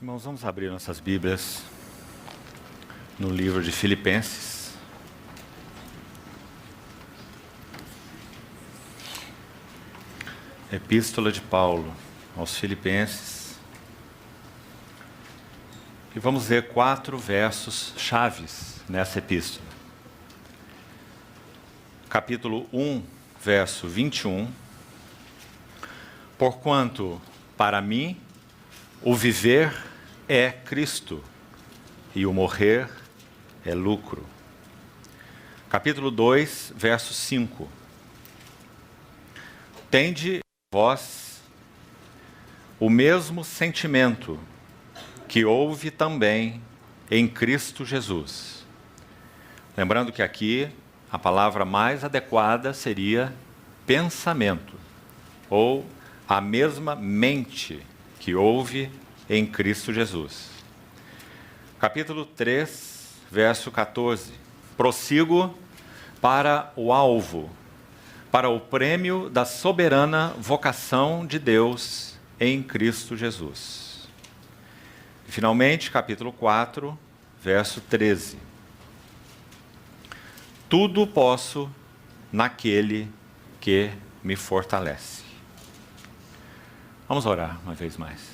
Irmãos, vamos abrir nossas Bíblias no livro de Filipenses. Epístola de Paulo aos Filipenses. E vamos ver 4 versos chaves nessa epístola. Capítulo 1, verso 21. Porquanto, para mim, o viver é Cristo, e o morrer é lucro. Capítulo 2, verso 5. Tende vós o mesmo sentimento que houve também em Cristo Jesus. Lembrando que aqui a palavra mais adequada seria pensamento, ou a mesma mente que houve em Cristo Jesus. Capítulo 3, verso 14. Prossigo para o alvo, para o prêmio da soberana vocação de Deus em Cristo Jesus. E, finalmente, capítulo 4, verso 13. Tudo posso naquele que me fortalece. Vamos orar uma vez mais.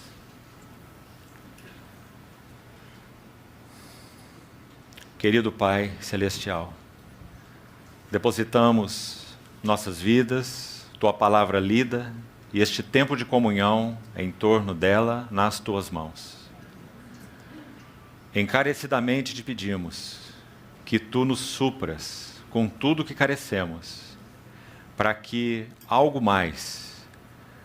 Querido Pai Celestial, depositamos nossas vidas, Tua palavra lida e este tempo de comunhão em torno dela nas Tuas mãos. Encarecidamente te pedimos que Tu nos supras com tudo que carecemos, para que algo mais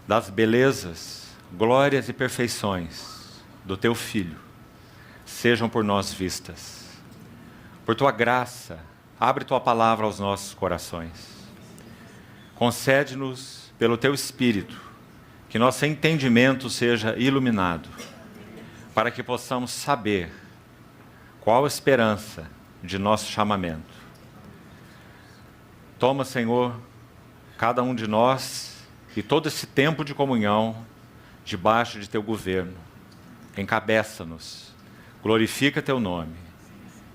das belezas, glórias e perfeições do Teu Filho sejam por nós vistas. Por Tua graça, abre Tua palavra aos nossos corações. Concede-nos, pelo Teu Espírito, que nosso entendimento seja iluminado, para que possamos saber qual a esperança de nosso chamamento. Toma, Senhor, cada um de nós e todo esse tempo de comunhão debaixo de Teu governo. Encabeça-nos, glorifica Teu nome.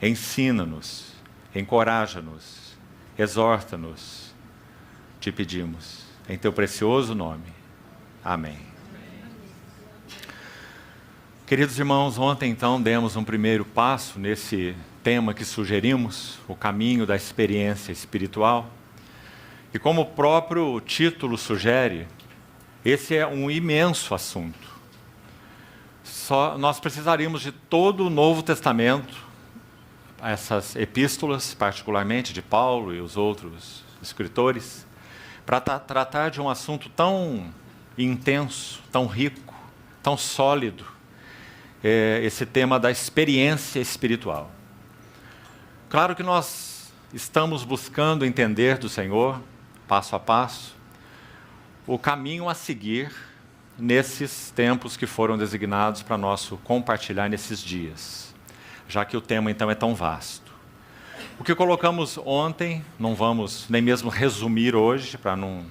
Ensina-nos, encoraja-nos, exorta-nos, te pedimos, em Teu precioso nome. Amém. Queridos irmãos, ontem então demos um primeiro passo nesse tema que sugerimos, o caminho da experiência espiritual. E como o próprio título sugere, esse é um imenso assunto. Nós precisaríamos de todo o Novo Testamento, essas epístolas, particularmente de Paulo e os outros escritores, para tratar de um assunto tão intenso, tão rico, tão sólido, esse tema da experiência espiritual. Claro que nós estamos buscando entender do Senhor, passo a passo, o caminho a seguir nesses tempos que foram designados para nosso compartilhar nesses dias, já que o tema então é tão vasto. O que colocamos ontem, não vamos nem mesmo resumir hoje, para não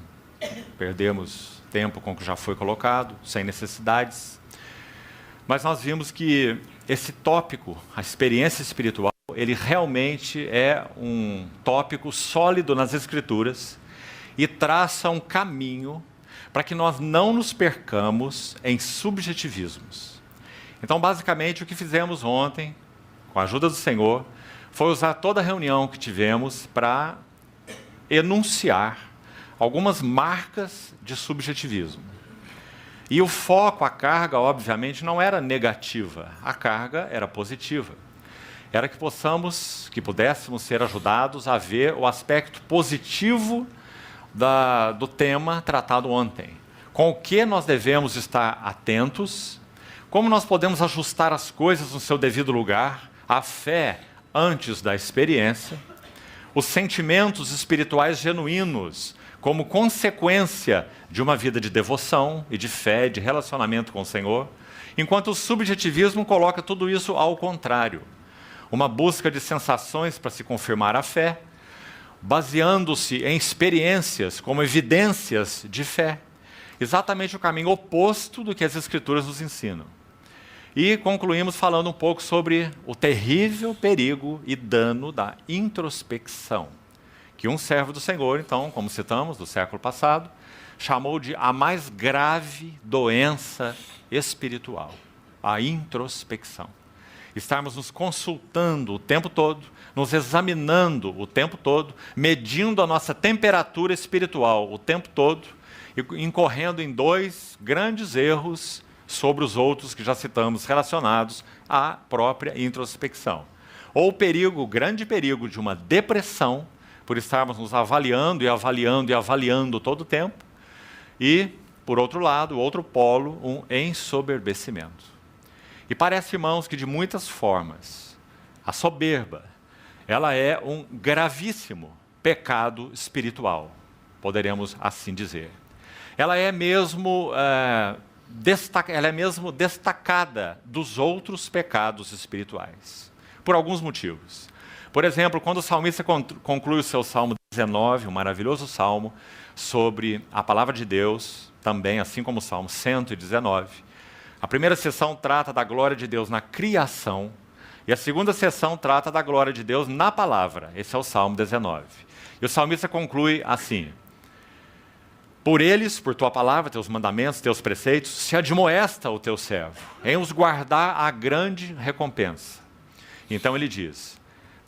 perdermos tempo com o que já foi colocado, sem necessidades, mas nós vimos que esse tópico, a experiência espiritual, ele realmente é um tópico sólido nas Escrituras e traça um caminho para que nós não nos percamos em subjetivismos. Então, basicamente, o que fizemos ontem, com a ajuda do Senhor, foi usar toda a reunião que tivemos para enunciar algumas marcas de subjetivismo. E o foco, a carga, obviamente, não era negativa, a carga era positiva. Era que pudéssemos ser ajudados a ver o aspecto positivo do tema tratado ontem. Com o que nós devemos estar atentos, como nós podemos ajustar as coisas no seu devido lugar, a fé antes da experiência, os sentimentos espirituais genuínos como consequência de uma vida de devoção e de fé, de relacionamento com o Senhor, enquanto o subjetivismo coloca tudo isso ao contrário. Uma busca de sensações para se confirmar a fé, baseando-se em experiências como evidências de fé. Exatamente o caminho oposto do que as Escrituras nos ensinam. E concluímos falando um pouco sobre o terrível perigo e dano da introspecção, que um servo do Senhor, então, como citamos, do século passado, chamou de a mais grave doença espiritual, a introspecção. Estarmos nos consultando o tempo todo, nos examinando o tempo todo, medindo a nossa temperatura espiritual o tempo todo e incorrendo em dois grandes erros sobre os outros que já citamos, relacionados à própria introspecção. Ou o perigo, o grande perigo de uma depressão, por estarmos nos avaliando e avaliando e avaliando todo o tempo, e, por outro lado, o outro polo, um ensoberbecimento. E parece, irmãos, que de muitas formas, a soberba, ela é um gravíssimo pecado espiritual, poderemos assim dizer. Ela é mesmo destacada dos outros pecados espirituais, por alguns motivos. Por exemplo, quando o salmista conclui o seu Salmo 19, um maravilhoso salmo, sobre a palavra de Deus, também assim como o Salmo 119, a primeira sessão trata da glória de Deus na criação, e a segunda sessão trata da glória de Deus na palavra. Esse é o Salmo 19. E o salmista conclui assim: por eles, por tua palavra, teus mandamentos, teus preceitos, se admoesta o teu servo, em os guardar a grande recompensa. Então ele diz: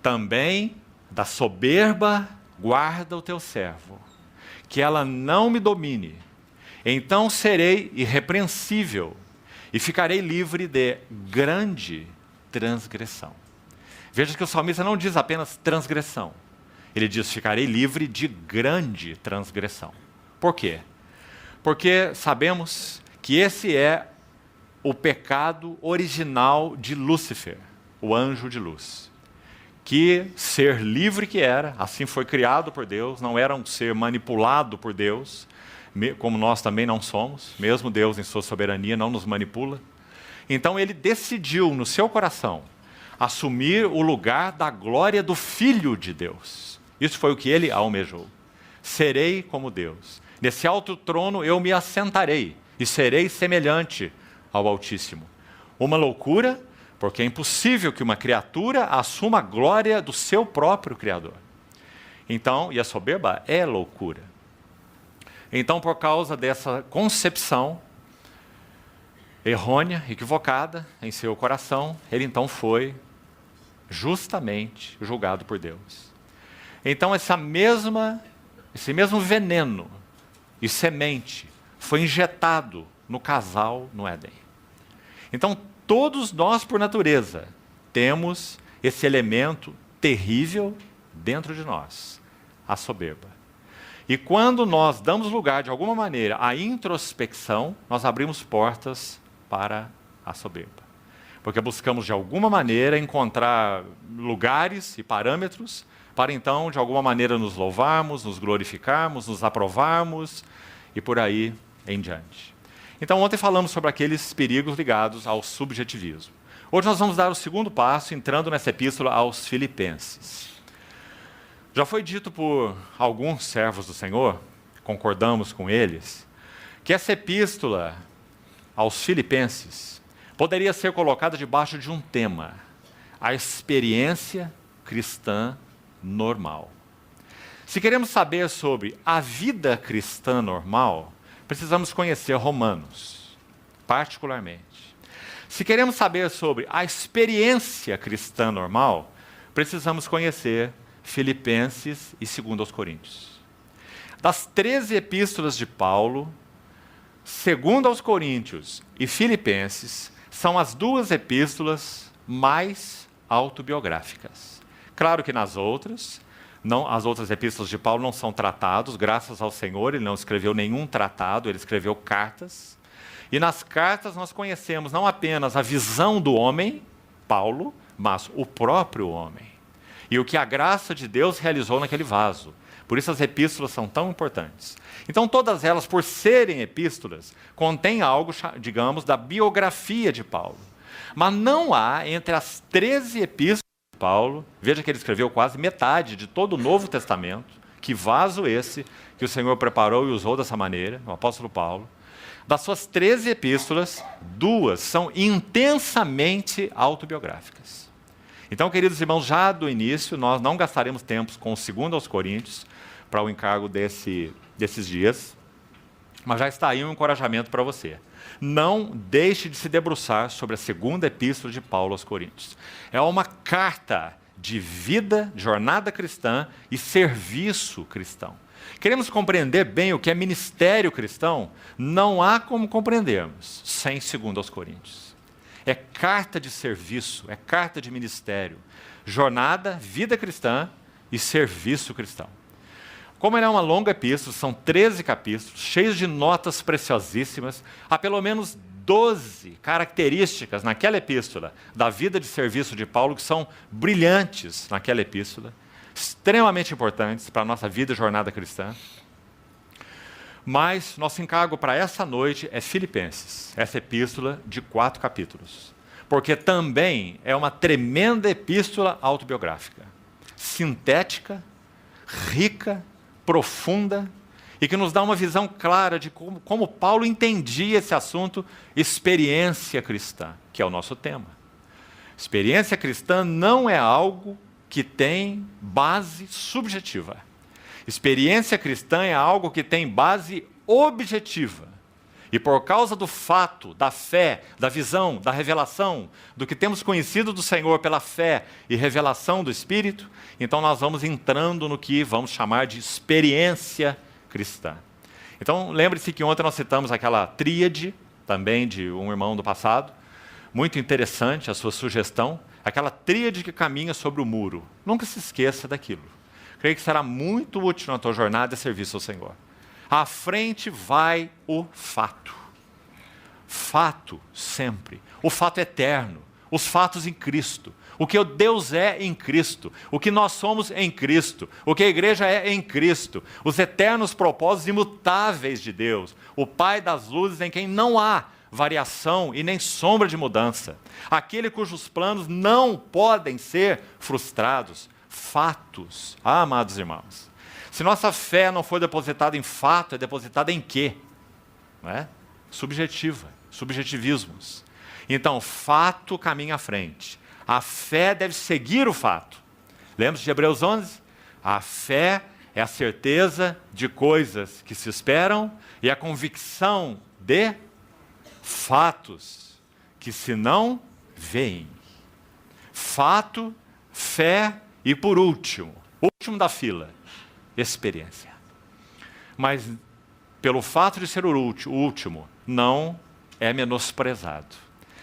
também da soberba guarda o teu servo, que ela não me domine. Então serei irrepreensível e ficarei livre de grande transgressão. Veja que o salmista não diz apenas transgressão. Ele diz: ficarei livre de grande transgressão. Por quê? Porque sabemos que esse é o pecado original de Lúcifer, o anjo de luz. Que ser livre que era, assim foi criado por Deus, não era um ser manipulado por Deus, como nós também não somos, mesmo Deus em sua soberania não nos manipula. Então ele decidiu no seu coração assumir o lugar da glória do Filho de Deus. Isso foi o que ele almejou. Serei como Deus. Nesse alto trono eu me assentarei e serei semelhante ao Altíssimo. Uma loucura, porque é impossível que uma criatura assuma a glória do seu próprio Criador. Então, e a soberba é loucura. Então, por causa dessa concepção errônea, equivocada em seu coração, ele então foi justamente julgado por Deus. Então, esse mesmo veneno e semente foi injetado no casal no Éden. Então, todos nós, por natureza, temos esse elemento terrível dentro de nós, a soberba. E quando nós damos lugar, de alguma maneira, à introspecção, nós abrimos portas para a soberba. Porque buscamos, de alguma maneira, encontrar lugares e parâmetros para, então, de alguma maneira, nos louvarmos, nos glorificarmos, nos aprovarmos e por aí em diante. Então, ontem falamos sobre aqueles perigos ligados ao subjetivismo. Hoje nós vamos dar o segundo passo, entrando nessa epístola aos Filipenses. Já foi dito por alguns servos do Senhor, concordamos com eles, que essa epístola aos Filipenses poderia ser colocada debaixo de um tema: a experiência cristã normal. Se queremos saber sobre a vida cristã normal, precisamos conhecer Romanos, particularmente. Se queremos saber sobre a experiência cristã normal, precisamos conhecer Filipenses e 2 aos Coríntios. Das 13 epístolas de Paulo, 2 aos Coríntios e Filipenses são as duas epístolas mais autobiográficas. Claro que nas outras, as outras epístolas de Paulo não são tratados, graças ao Senhor, ele não escreveu nenhum tratado, ele escreveu cartas. E nas cartas nós conhecemos não apenas a visão do homem, Paulo, mas o próprio homem. E o que a graça de Deus realizou naquele vaso. Por isso as epístolas são tão importantes. Então todas elas, por serem epístolas, contêm algo, digamos, da biografia de Paulo. Mas não há entre as 13 epístolas de Paulo, veja que ele escreveu quase metade de todo o Novo Testamento, que vaso esse que o Senhor preparou e usou dessa maneira, o apóstolo Paulo. Das suas 13 epístolas, 2 são intensamente autobiográficas. Então, queridos irmãos, já do início, nós não gastaremos tempo com o 2 aos Coríntios, para o encargo desses dias, mas já está aí um encorajamento para você. Não deixe de se debruçar sobre a 2ª epístola de Paulo aos Coríntios. É uma carta de vida, jornada cristã e serviço cristão. Queremos compreender bem o que é ministério cristão? Não há como compreendermos sem 2 aos Coríntios. É carta de serviço, é carta de ministério, jornada, vida cristã e serviço cristão. Como ela é uma longa epístola, são 13 capítulos, cheios de notas preciosíssimas, há pelo menos 12 características naquela epístola da vida de serviço de Paulo que são brilhantes naquela epístola, extremamente importantes para a nossa vida e jornada cristã. Mas nosso encargo para essa noite é Filipenses, essa epístola de 4 capítulos, porque também é uma tremenda epístola autobiográfica, sintética, rica, profunda, e que nos dá uma visão clara de como Paulo entendia esse assunto, experiência cristã, que é o nosso tema. Experiência cristã não é algo que tem base subjetiva. Experiência cristã é algo que tem base objetiva. E por causa do fato, da fé, da visão, da revelação, do que temos conhecido do Senhor pela fé e revelação do Espírito, então nós vamos entrando no que vamos chamar de experiência cristã. Então, lembre-se que ontem nós citamos aquela tríade, também de um irmão do passado, muito interessante a sua sugestão, aquela tríade que caminha sobre o muro. Nunca se esqueça daquilo. Creio que será muito útil na tua jornada de serviço ao Senhor. À frente vai o fato. Fato sempre. O fato eterno. Os fatos em Cristo. O que Deus é em Cristo. O que nós somos em Cristo. O que a igreja é em Cristo. Os eternos propósitos imutáveis de Deus. O Pai das luzes em quem não há variação e nem sombra de mudança. Aquele cujos planos não podem ser frustrados. Fatos. Ah, amados irmãos. Se nossa fé não for depositada em fato, é depositada em quê? Não é? Subjetiva, subjetivismos. Então, fato caminha à frente. A fé deve seguir o fato. Lembra de Hebreus 11? A fé é a certeza de coisas que se esperam e a convicção de fatos que se não veem. Fato, fé e, por último da fila, experiência. Mas, pelo fato de ser o último, não é menosprezado.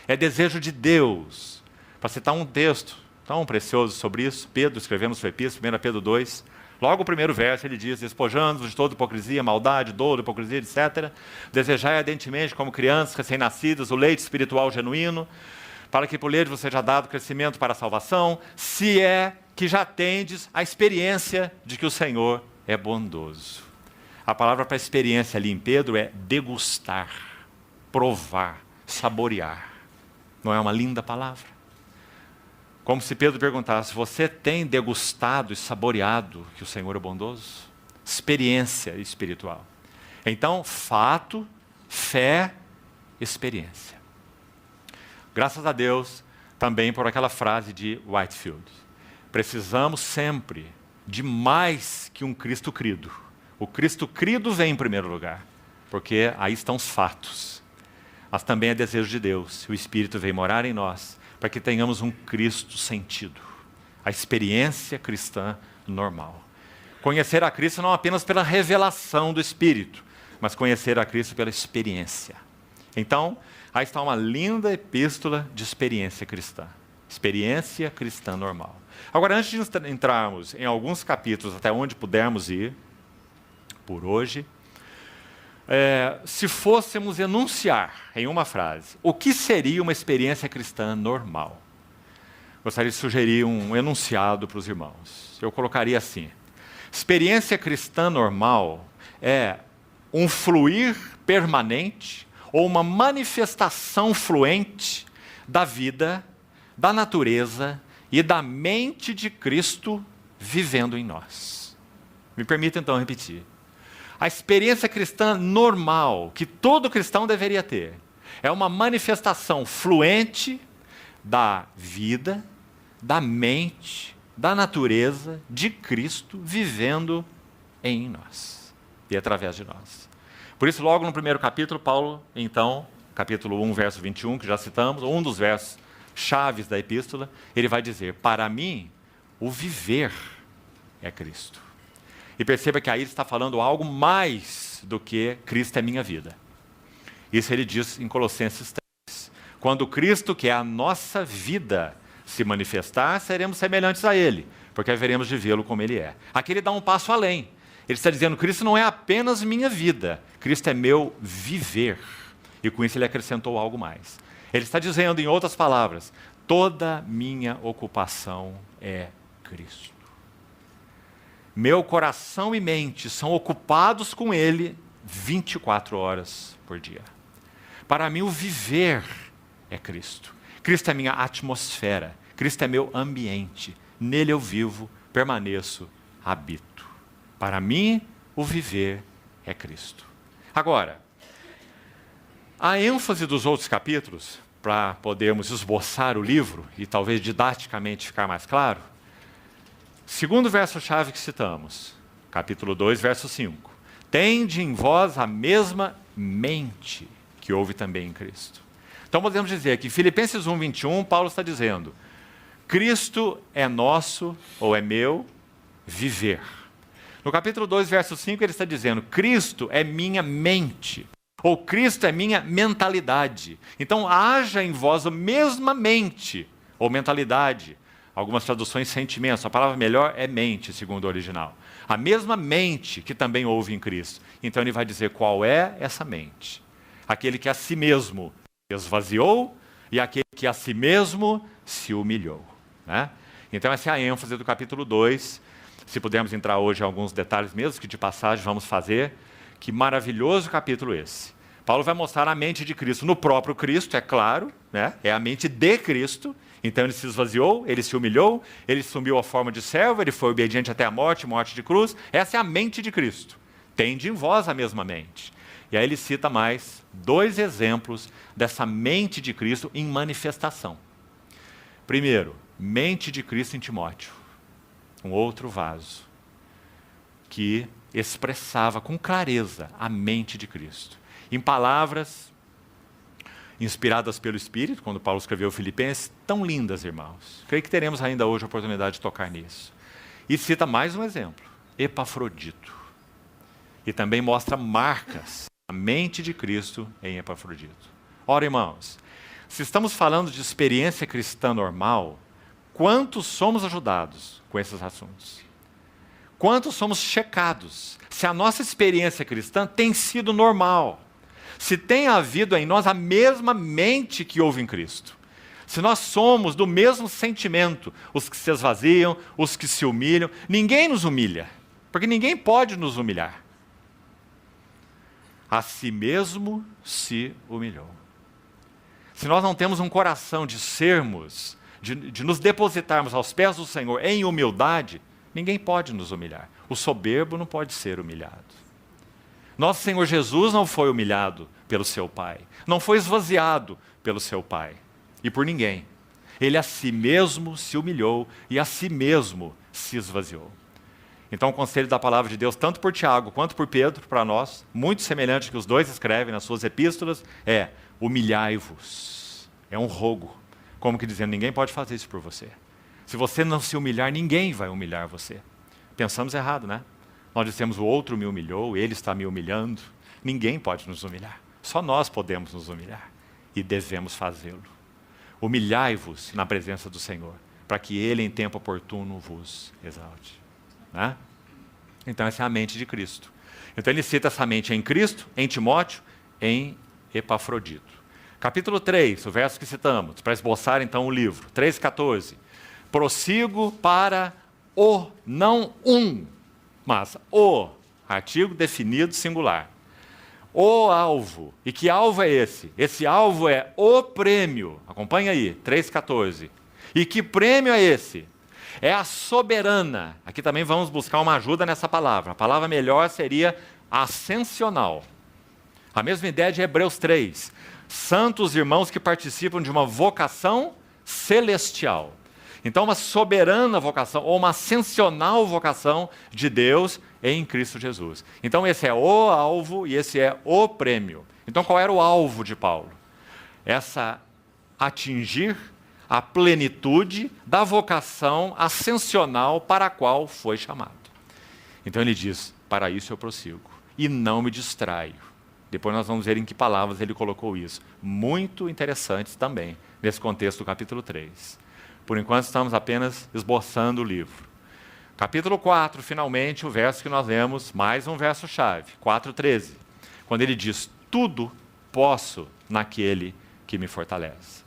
É desejo de Deus. Para citar um texto tão precioso sobre isso, Pedro escrevendo sua epístola, 1 Pedro 2, logo o primeiro verso ele diz: despojando-vos de toda hipocrisia, maldade, dolo, hipocrisia, etc. Desejai ardentemente, como crianças recém-nascidas, o leite espiritual genuíno, para que por lhe vos seja dado crescimento para a salvação, se é que já tendes a experiência de que o Senhor é bondoso. A palavra para experiência ali em Pedro é degustar, provar, saborear. Não é uma linda palavra? Como se Pedro perguntasse: você tem degustado e saboreado que o Senhor é bondoso? Experiência espiritual. Então, fato, fé, experiência. Graças a Deus, também por aquela frase de Whitefield. Precisamos sempre de mais que um Cristo crido. O Cristo crido vem em primeiro lugar, porque aí estão os fatos. Mas também é desejo de Deus, o Espírito vem morar em nós, para que tenhamos um Cristo sentido. A experiência cristã normal. Conhecer a Cristo não apenas pela revelação do Espírito, mas conhecer a Cristo pela experiência. Então, aí está uma linda epístola de experiência cristã. Experiência cristã normal. Agora, antes de entrarmos em alguns capítulos, até onde pudermos ir, por hoje, se fôssemos enunciar em uma frase, o que seria uma experiência cristã normal? Gostaria de sugerir um enunciado para os irmãos. Eu colocaria assim: experiência cristã normal é um fluir permanente ou uma manifestação fluente da vida, da natureza e da mente de Cristo vivendo em nós. Me permita então repetir. A experiência cristã normal, que todo cristão deveria ter, é uma manifestação fluente da vida, da mente, da natureza de Cristo vivendo em nós e através de nós. Por isso, logo no primeiro capítulo, Paulo, então, capítulo 1, verso 21, que já citamos, um dos versos chaves da epístola, ele vai dizer: para mim, o viver é Cristo. E perceba que aí ele está falando algo mais do que Cristo é minha vida. Isso ele diz em Colossenses 3. Quando Cristo, que é a nossa vida, se manifestar, seremos semelhantes a Ele, porque haveremos de vê-lo como Ele é. Aqui ele dá um passo além. Ele está dizendo: Cristo não é apenas minha vida, Cristo é meu viver. E com isso ele acrescentou algo mais. Ele está dizendo, em outras palavras, toda minha ocupação é Cristo. Meu coração e mente são ocupados com Ele 24 horas por dia. Para mim, o viver é Cristo. Cristo é minha atmosfera. Cristo é meu ambiente. Nele eu vivo, permaneço, habito. Para mim, o viver é Cristo. Agora, a ênfase dos outros capítulos, para podermos esboçar o livro e talvez didaticamente ficar mais claro, segundo verso-chave que citamos, capítulo 2, verso 5. Tende em vós a mesma mente que houve também em Cristo. Então podemos dizer que em Filipenses 1, 21, Paulo está dizendo: Cristo é nosso, ou é meu, viver. No capítulo 2, verso 5, ele está dizendo: Cristo é minha mente, ou Cristo é minha mentalidade. Então haja em vós a mesma mente, ou mentalidade. Algumas traduções, sentimentos. A palavra melhor é mente, segundo o original. A mesma mente que também houve em Cristo. Então ele vai dizer qual é essa mente. Aquele que a si mesmo esvaziou e aquele que a si mesmo se humilhou. Né? Então essa é a ênfase do capítulo 2. Se pudermos entrar hoje em alguns detalhes mesmo, que de passagem vamos fazer. Que maravilhoso capítulo esse. Paulo vai mostrar a mente de Cristo no próprio Cristo, é claro. Né? É a mente de Cristo. Então ele se esvaziou, ele se humilhou, ele assumiu a forma de servo, ele foi obediente até a morte, morte de cruz. Essa é a mente de Cristo. Tende em vós a mesma mente. E aí ele cita mais 2 exemplos dessa mente de Cristo em manifestação. Primeiro, mente de Cristo em Timóteo. Um outro vaso que expressava com clareza a mente de Cristo. Em palavras inspiradas pelo Espírito, quando Paulo escreveu Filipenses, tão lindas, irmãos. Creio que teremos ainda hoje a oportunidade de tocar nisso. E cita mais um exemplo, Epafrodito. E também mostra marcas da mente de Cristo em Epafrodito. Ora, irmãos, se estamos falando de experiência cristã normal, quantos somos ajudados com esses assuntos? Quantos somos checados se a nossa experiência cristã tem sido normal? Se tem havido em nós a mesma mente que houve em Cristo. Se nós somos do mesmo sentimento, os que se esvaziam, os que se humilham, ninguém nos humilha, porque ninguém pode nos humilhar. A si mesmo se humilhou. Se nós não temos um coração de sermos, de nos depositarmos aos pés do Senhor em humildade, ninguém pode nos humilhar. O soberbo não pode ser humilhado. Nosso Senhor Jesus não foi humilhado pelo seu Pai, não foi esvaziado pelo seu Pai e por ninguém. Ele a si mesmo se humilhou e a si mesmo se esvaziou. Então o conselho da palavra de Deus, tanto por Tiago quanto por Pedro, para nós, muito semelhante que os dois escrevem nas suas epístolas, é: humilhai-vos. É um rogo, como que dizendo, ninguém pode fazer isso por você. Se você não se humilhar, ninguém vai humilhar você. Pensamos errado, né? Nós dissemos: o outro me humilhou, ele está me humilhando. Ninguém pode nos humilhar. Só nós podemos nos humilhar. E devemos fazê-lo. Humilhai-vos na presença do Senhor, para que Ele em tempo oportuno vos exalte. Né? Então essa é a mente de Cristo. Então ele cita essa mente em Cristo, em Timóteo, em Epafrodito. Capítulo 3, o verso que citamos, para esboçar então o livro. 3,14. Prossigo para o, não um, mas o, artigo definido singular. O alvo. E que alvo é esse? Esse alvo é o prêmio. Acompanha aí, 3,14. E que prêmio é esse? É a soberana. Aqui também vamos buscar uma ajuda nessa palavra. A palavra melhor seria ascensional. A mesma ideia de Hebreus 3. Santos irmãos que participam de uma vocação celestial. Então, uma soberana vocação, ou uma ascensional vocação de Deus em Cristo Jesus. Então, esse é o alvo e esse é o prêmio. Então, qual era o alvo de Paulo? Atingir a plenitude da vocação ascensional para a qual foi chamado. Então, ele diz, para isso eu prossigo e não me distraio. Depois nós vamos ver em que palavras ele colocou isso. Muito interessantes também, nesse contexto do capítulo 3. Por enquanto estamos apenas esboçando o livro. Capítulo 4, finalmente, o verso que nós lemos, mais um verso-chave, 4:13. Quando ele diz, tudo posso naquele que me fortalece.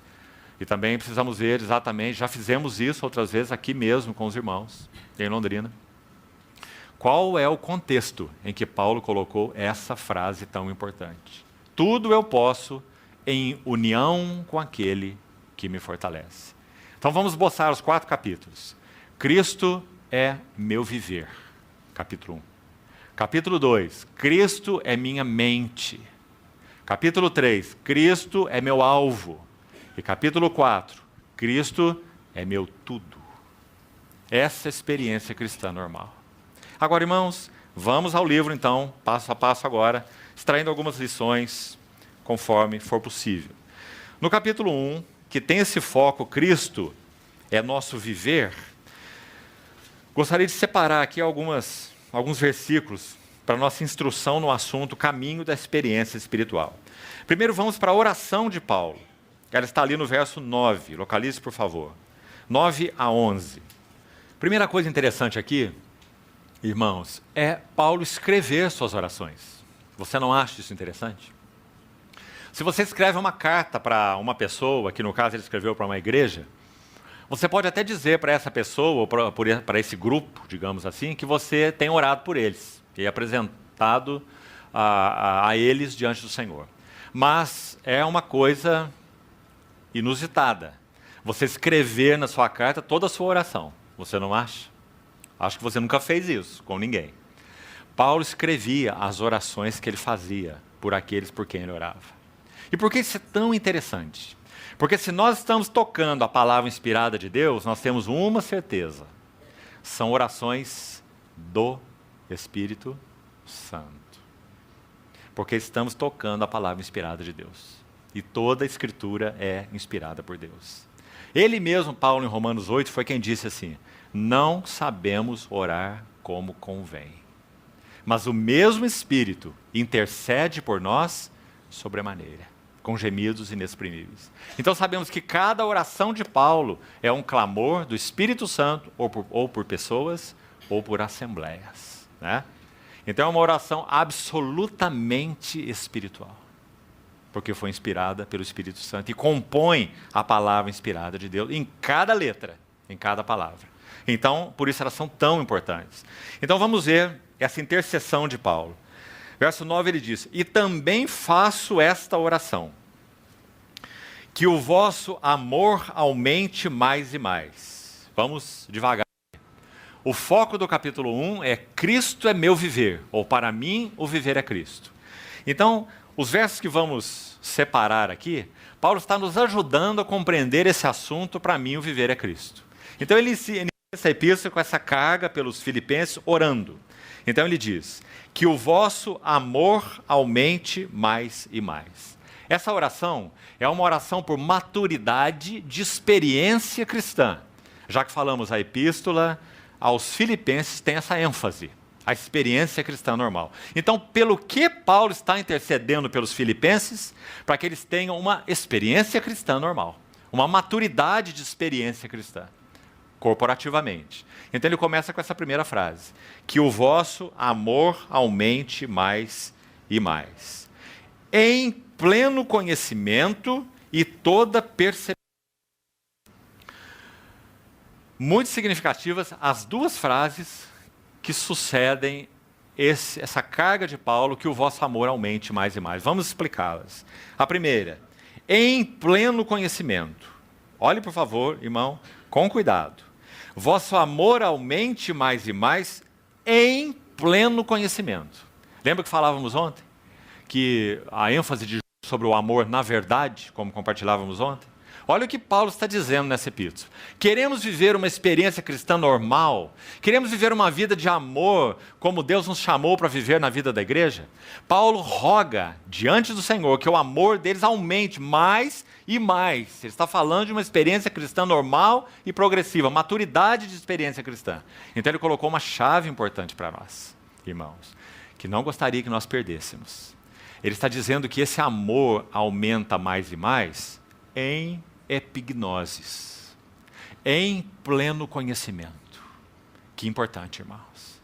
E também precisamos ver exatamente, já fizemos isso outras vezes aqui mesmo com os irmãos, em Londrina. Qual é o contexto em que Paulo colocou essa frase tão importante? Tudo eu posso em união com aquele que me fortalece. Então vamos esboçar os 4 capítulos. Cristo é meu viver, capítulo 1. Capítulo 2, Cristo é minha mente. Capítulo 3, Cristo é meu alvo. E capítulo 4, Cristo é meu tudo. Essa é a experiência cristã normal. Agora, irmãos, vamos ao livro, então, passo a passo agora, extraindo algumas lições, conforme for possível. No capítulo 1, que tem esse foco, Cristo é nosso viver, gostaria de separar aqui alguns versículos para nossa instrução no assunto caminho da experiência espiritual. Primeiro, vamos para a oração de Paulo. Ela está ali no verso 9, localize, por favor. 9 a 11. Primeira coisa interessante aqui, irmãos, é Paulo escrever suas orações. Você não acha isso interessante? Se você escreve uma carta para uma pessoa, que no caso ele escreveu para uma igreja, você pode até dizer para essa pessoa, ou para esse grupo, digamos assim, que você tem orado por eles e apresentado a eles diante do Senhor. Mas é uma coisa inusitada você escrever na sua carta toda a sua oração. Você não acha? Acho que você nunca fez isso com ninguém. Paulo escrevia as orações que ele fazia por aqueles por quem ele orava. E por que isso é tão interessante? Porque se nós estamos tocando a palavra inspirada de Deus, nós temos uma certeza. São orações do Espírito Santo. Porque estamos tocando a palavra inspirada de Deus. E toda a Escritura é inspirada por Deus. Ele mesmo, Paulo, em Romanos 8, foi quem disse assim, não sabemos orar como convém. Mas o mesmo Espírito intercede por nós sobremaneira, com gemidos inexprimíveis. Então sabemos que cada oração de Paulo é um clamor do Espírito Santo, ou por pessoas, ou por assembleias. Né? Então é uma oração absolutamente espiritual, porque foi inspirada pelo Espírito Santo e compõe a palavra inspirada de Deus em cada letra, em cada palavra. Então, por isso elas são tão importantes. Então vamos ver essa intercessão de Paulo. Verso 9 ele diz, e também faço esta oração, que o vosso amor aumente mais e mais. Vamos devagar. O foco do capítulo 1 é Cristo é meu viver, ou para mim o viver é Cristo. Então, os versos que vamos separar aqui, Paulo está nos ajudando a compreender esse assunto, para mim o viver é Cristo. Então ele inicia essa epístola com essa carga pelos filipenses, orando. Então ele diz, que o vosso amor aumente mais e mais. Essa oração é uma oração por maturidade de experiência cristã. Já que falamos a epístola aos filipenses tem essa ênfase, a experiência cristã normal. Então, pelo que Paulo está intercedendo pelos filipenses? Para que eles tenham uma experiência cristã normal, uma maturidade de experiência cristã, corporativamente. Então ele começa com essa primeira frase, que o vosso amor aumente mais e mais, em pleno conhecimento e toda percepção. Muito significativas as duas frases que sucedem essa carga de Paulo, que o vosso amor aumente mais e mais. Vamos explicá-las. A primeira, em pleno conhecimento. Olhe, por favor, irmão, com cuidado. Vosso amor aumente mais e mais em pleno conhecimento. Lembra que falávamos ontem? Que a ênfase sobre o amor na verdade, como compartilhávamos ontem? Olha o que Paulo está dizendo nessa epístola. Queremos viver uma experiência cristã normal? Queremos viver uma vida de amor, como Deus nos chamou para viver na vida da igreja? Paulo roga diante do Senhor que o amor deles aumente mais e mais. Ele está falando de uma experiência cristã normal e progressiva, maturidade de experiência cristã. Então ele colocou uma chave importante para nós, irmãos, que não gostaria que nós perdêssemos. Ele está dizendo que esse amor aumenta mais e mais em epignosis, em pleno conhecimento. Que importante, irmãos.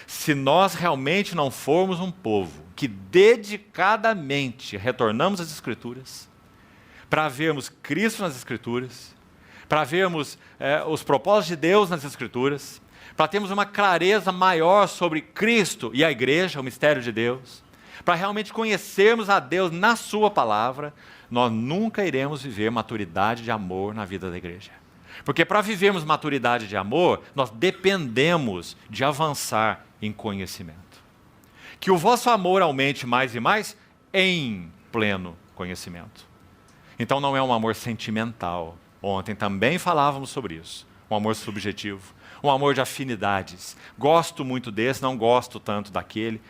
Se nós realmente não formos um povo que dedicadamente retornamos às Escrituras, para vermos Cristo nas Escrituras, para vermos os propósitos de Deus nas Escrituras, para termos uma clareza maior sobre Cristo e a igreja, o mistério de Deus, para realmente conhecermos a Deus na sua palavra, nós nunca iremos viver maturidade de amor na vida da igreja. Porque para vivermos maturidade de amor, nós dependemos de avançar em conhecimento. Que o vosso amor aumente mais e mais em pleno conhecimento. Então não é um amor sentimental. Ontem também falávamos sobre isso. Um amor subjetivo, um amor de afinidades. Gosto muito desse, não gosto tanto daquele,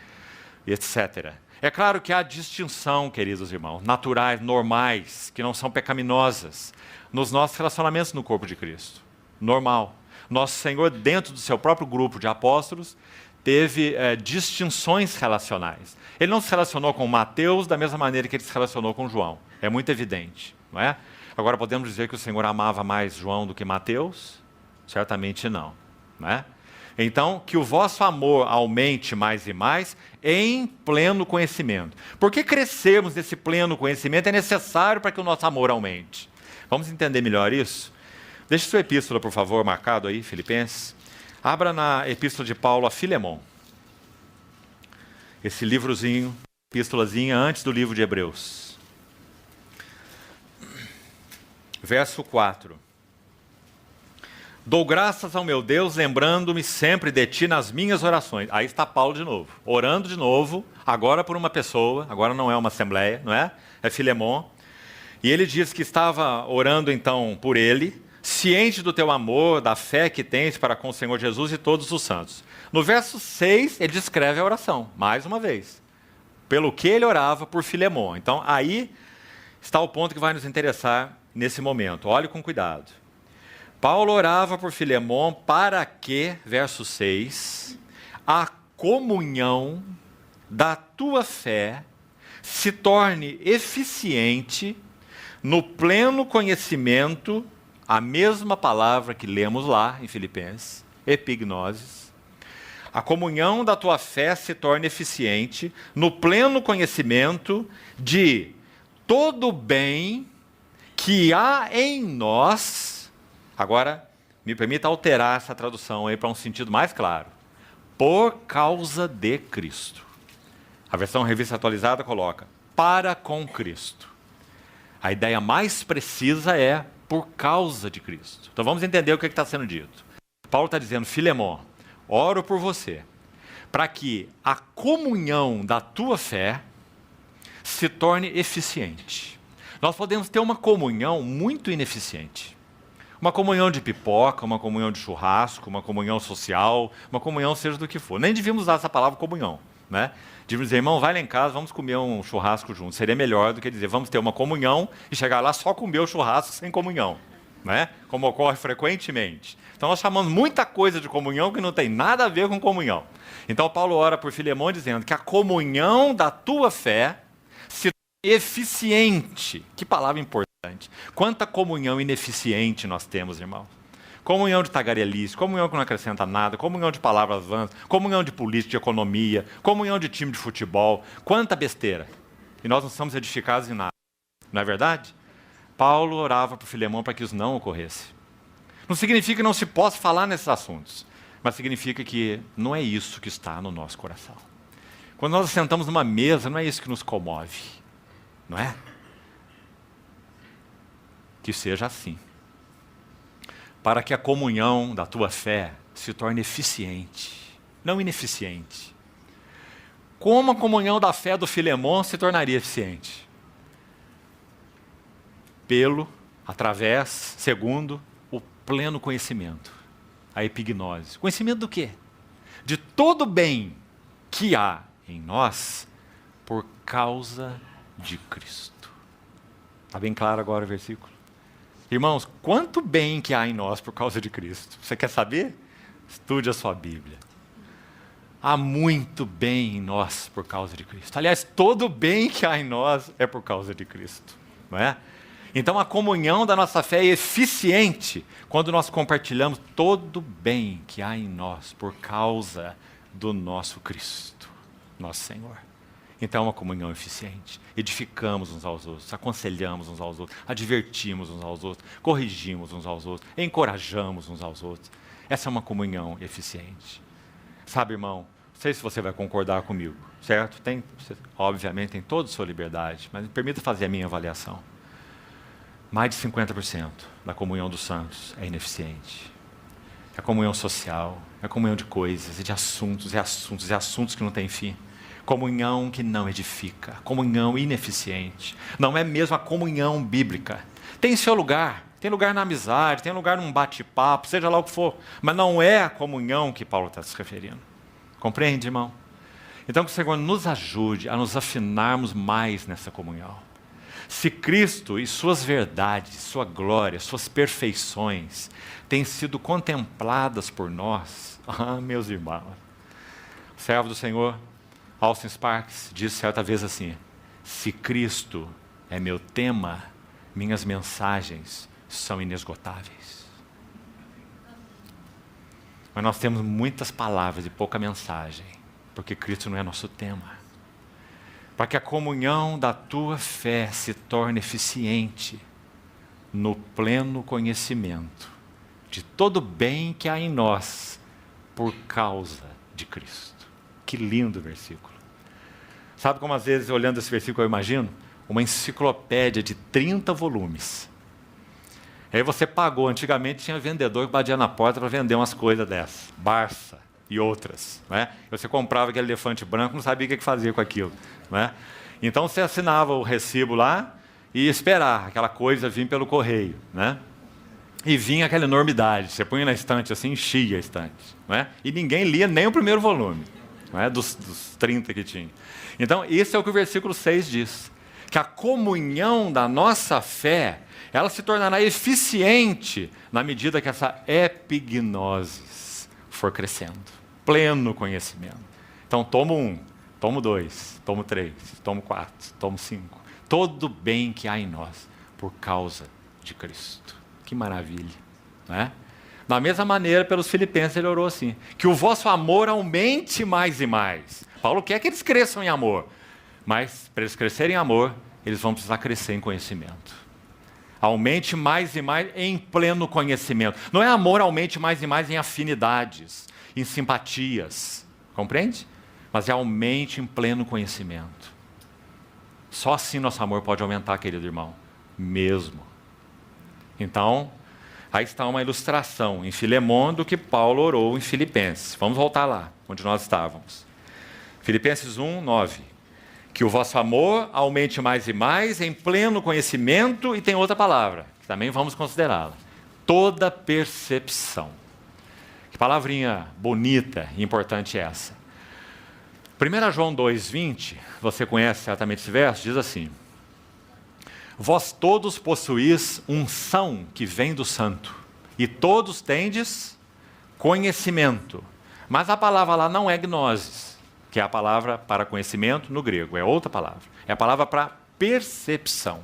etc. É claro que há distinção, queridos irmãos, naturais, normais, que não são pecaminosas, nos nossos relacionamentos no corpo de Cristo. Normal. Nosso Senhor, dentro do seu próprio grupo de apóstolos, teve distinções relacionais. Ele não se relacionou com Mateus da mesma maneira que ele se relacionou com João. É muito evidente, não é? Agora, podemos dizer que o Senhor amava mais João do que Mateus? Certamente não, não é? Então, que o vosso amor aumente mais e mais em pleno conhecimento. Porque crescermos nesse pleno conhecimento é necessário para que o nosso amor aumente. Vamos entender melhor isso? Deixe sua epístola, por favor, marcado aí, Filipenses. Abra na epístola de Paulo a Filemon. Esse livrozinho, epístolazinha antes do livro de Hebreus. Verso 4. Dou graças ao meu Deus, lembrando-me sempre de ti nas minhas orações. Aí está Paulo de novo, orando de novo, agora por uma pessoa, agora não é uma assembleia, não é? É Filemon. E ele diz que estava orando então por ele, ciente do teu amor, da fé que tens para com o Senhor Jesus e todos os santos. No verso 6, ele descreve a oração, mais uma vez. Pelo que ele orava por Filemon. Então, aí está o ponto que vai nos interessar nesse momento. Olhe com cuidado. Paulo orava por Filemon para que, verso 6, a comunhão da tua fé se torne eficiente no pleno conhecimento, a mesma palavra que lemos lá em Filipenses, epignosis. A comunhão da tua fé se torne eficiente no pleno conhecimento de todo o bem que há em nós. Agora, me permita alterar essa tradução aí para um sentido mais claro. Por causa de Cristo. A versão revista atualizada coloca, para com Cristo. A ideia mais precisa é por causa de Cristo. Então vamos entender o que está sendo dito. Paulo está dizendo, Filemon, oro por você, para que a comunhão da tua fé se torne eficiente. Nós podemos ter uma comunhão muito ineficiente. Uma comunhão de pipoca, uma comunhão de churrasco, uma comunhão social, uma comunhão seja do que for. Nem devíamos usar essa palavra comunhão, né? Devíamos dizer, irmão, vai lá em casa, vamos comer um churrasco juntos. Seria melhor do que dizer, vamos ter uma comunhão e chegar lá só comer o churrasco sem comunhão, né? Como ocorre frequentemente. Então nós chamamos muita coisa de comunhão que não tem nada a ver com comunhão. Então Paulo ora por Filemon dizendo que a comunhão da tua fé se torne eficiente. Que palavra importante. Quanta comunhão ineficiente nós temos, irmão. Comunhão de tagarelice, comunhão que não acrescenta nada, comunhão de palavras vãs, comunhão de política, de economia, comunhão de time de futebol. Quanta besteira. E nós não somos edificados em nada. Não é verdade? Paulo orava para Filemon para que isso não ocorresse. Não significa que não se possa falar nesses assuntos, mas significa que não é isso que está no nosso coração. Quando nós sentamos numa mesa, não é isso que nos comove. Não é? Que seja assim. Para que a comunhão da tua fé se torne eficiente, não ineficiente. Como a comunhão da fé do Filemon se tornaria eficiente? Segundo, o pleno conhecimento, a epignose. Conhecimento do quê? De todo bem que há em nós por causa de Cristo. Está bem claro agora o versículo? Irmãos, quanto bem que há em nós por causa de Cristo? Você quer saber? Estude a sua Bíblia. Há muito bem em nós por causa de Cristo. Aliás, todo bem que há em nós é por causa de Cristo, não é? Então a comunhão da nossa fé é eficiente quando nós compartilhamos todo bem que há em nós por causa do nosso Cristo, nosso Senhor. Então é uma comunhão eficiente. Edificamos uns aos outros, aconselhamos uns aos outros, advertimos uns aos outros, corrigimos uns aos outros, encorajamos uns aos outros. Essa é uma comunhão eficiente. Sabe, irmão, não sei se você vai concordar comigo, certo? Obviamente tem toda a sua liberdade, mas me permita fazer a minha avaliação. Mais de 50% da comunhão dos santos é ineficiente. É a comunhão social, é a comunhão de coisas, e de assuntos, e assuntos, e assuntos que não têm fim. Comunhão que não edifica, comunhão ineficiente. Não é mesmo a comunhão bíblica. Tem seu lugar, tem lugar na amizade, tem lugar num bate-papo, seja lá o que for. Mas não é a comunhão que Paulo está se referindo. Compreende, irmão? Então que o Senhor nos ajude a nos afinarmos mais nessa comunhão. Se Cristo e suas verdades, sua glória, suas perfeições têm sido contempladas por nós, meus irmãos, o servo do Senhor, Austin Sparks, disse certa vez assim: se Cristo é meu tema, minhas mensagens são inesgotáveis. Mas nós temos muitas palavras e pouca mensagem, porque Cristo não é nosso tema. Para que a comunhão da tua fé se torne eficiente no pleno conhecimento de todo bem que há em nós por causa de Cristo. Que lindo versículo. Sabe como às vezes, olhando esse versículo, eu imagino? Uma enciclopédia de 30 volumes. Aí você pagou, antigamente tinha vendedor que batia na porta para vender umas coisas dessas. Barça e outras. Né? Você comprava aquele elefante branco, não sabia o que fazia com aquilo. Né? Então você assinava o recibo lá e ia esperar aquela coisa vir pelo correio. Né? E vinha aquela enormidade. Você punha na estante assim, enchia a estante. Né? E ninguém lia nem o primeiro volume. Né? Dos 30 que tinha. Então, isso é o que o versículo 6 diz. Que a comunhão da nossa fé, ela se tornará eficiente na medida que essa epignosis for crescendo. Pleno conhecimento. Então, tomo 1, tomo 2, tomo 3, tomo 4, tomo 5. Todo bem que há em nós por causa de Cristo. Que maravilha. Né? Da mesma maneira, pelos filipenses, ele orou assim: que o vosso amor aumente mais e mais. Paulo quer que eles cresçam em amor, mas para eles crescerem em amor, eles vão precisar crescer em conhecimento. Aumente mais e mais em pleno conhecimento. Não é amor aumente mais e mais em afinidades, em simpatias, compreende? Mas é aumente em pleno conhecimento. Só assim nosso amor pode aumentar, querido irmão, mesmo. Então, aí está uma ilustração em Filemon do que Paulo orou em Filipenses. Vamos voltar lá, onde nós estávamos. Filipenses 1, 9. Que o vosso amor aumente mais e mais em pleno conhecimento, e tem outra palavra, que também vamos considerá-la. Toda percepção. Que palavrinha bonita e importante é essa. 1 João 2,20, você conhece certamente esse verso, diz assim: vós todos possuís unção que vem do santo, e todos tendes conhecimento. Mas a palavra lá não é gnosis, que é a palavra para conhecimento no grego, é outra palavra. É a palavra para percepção.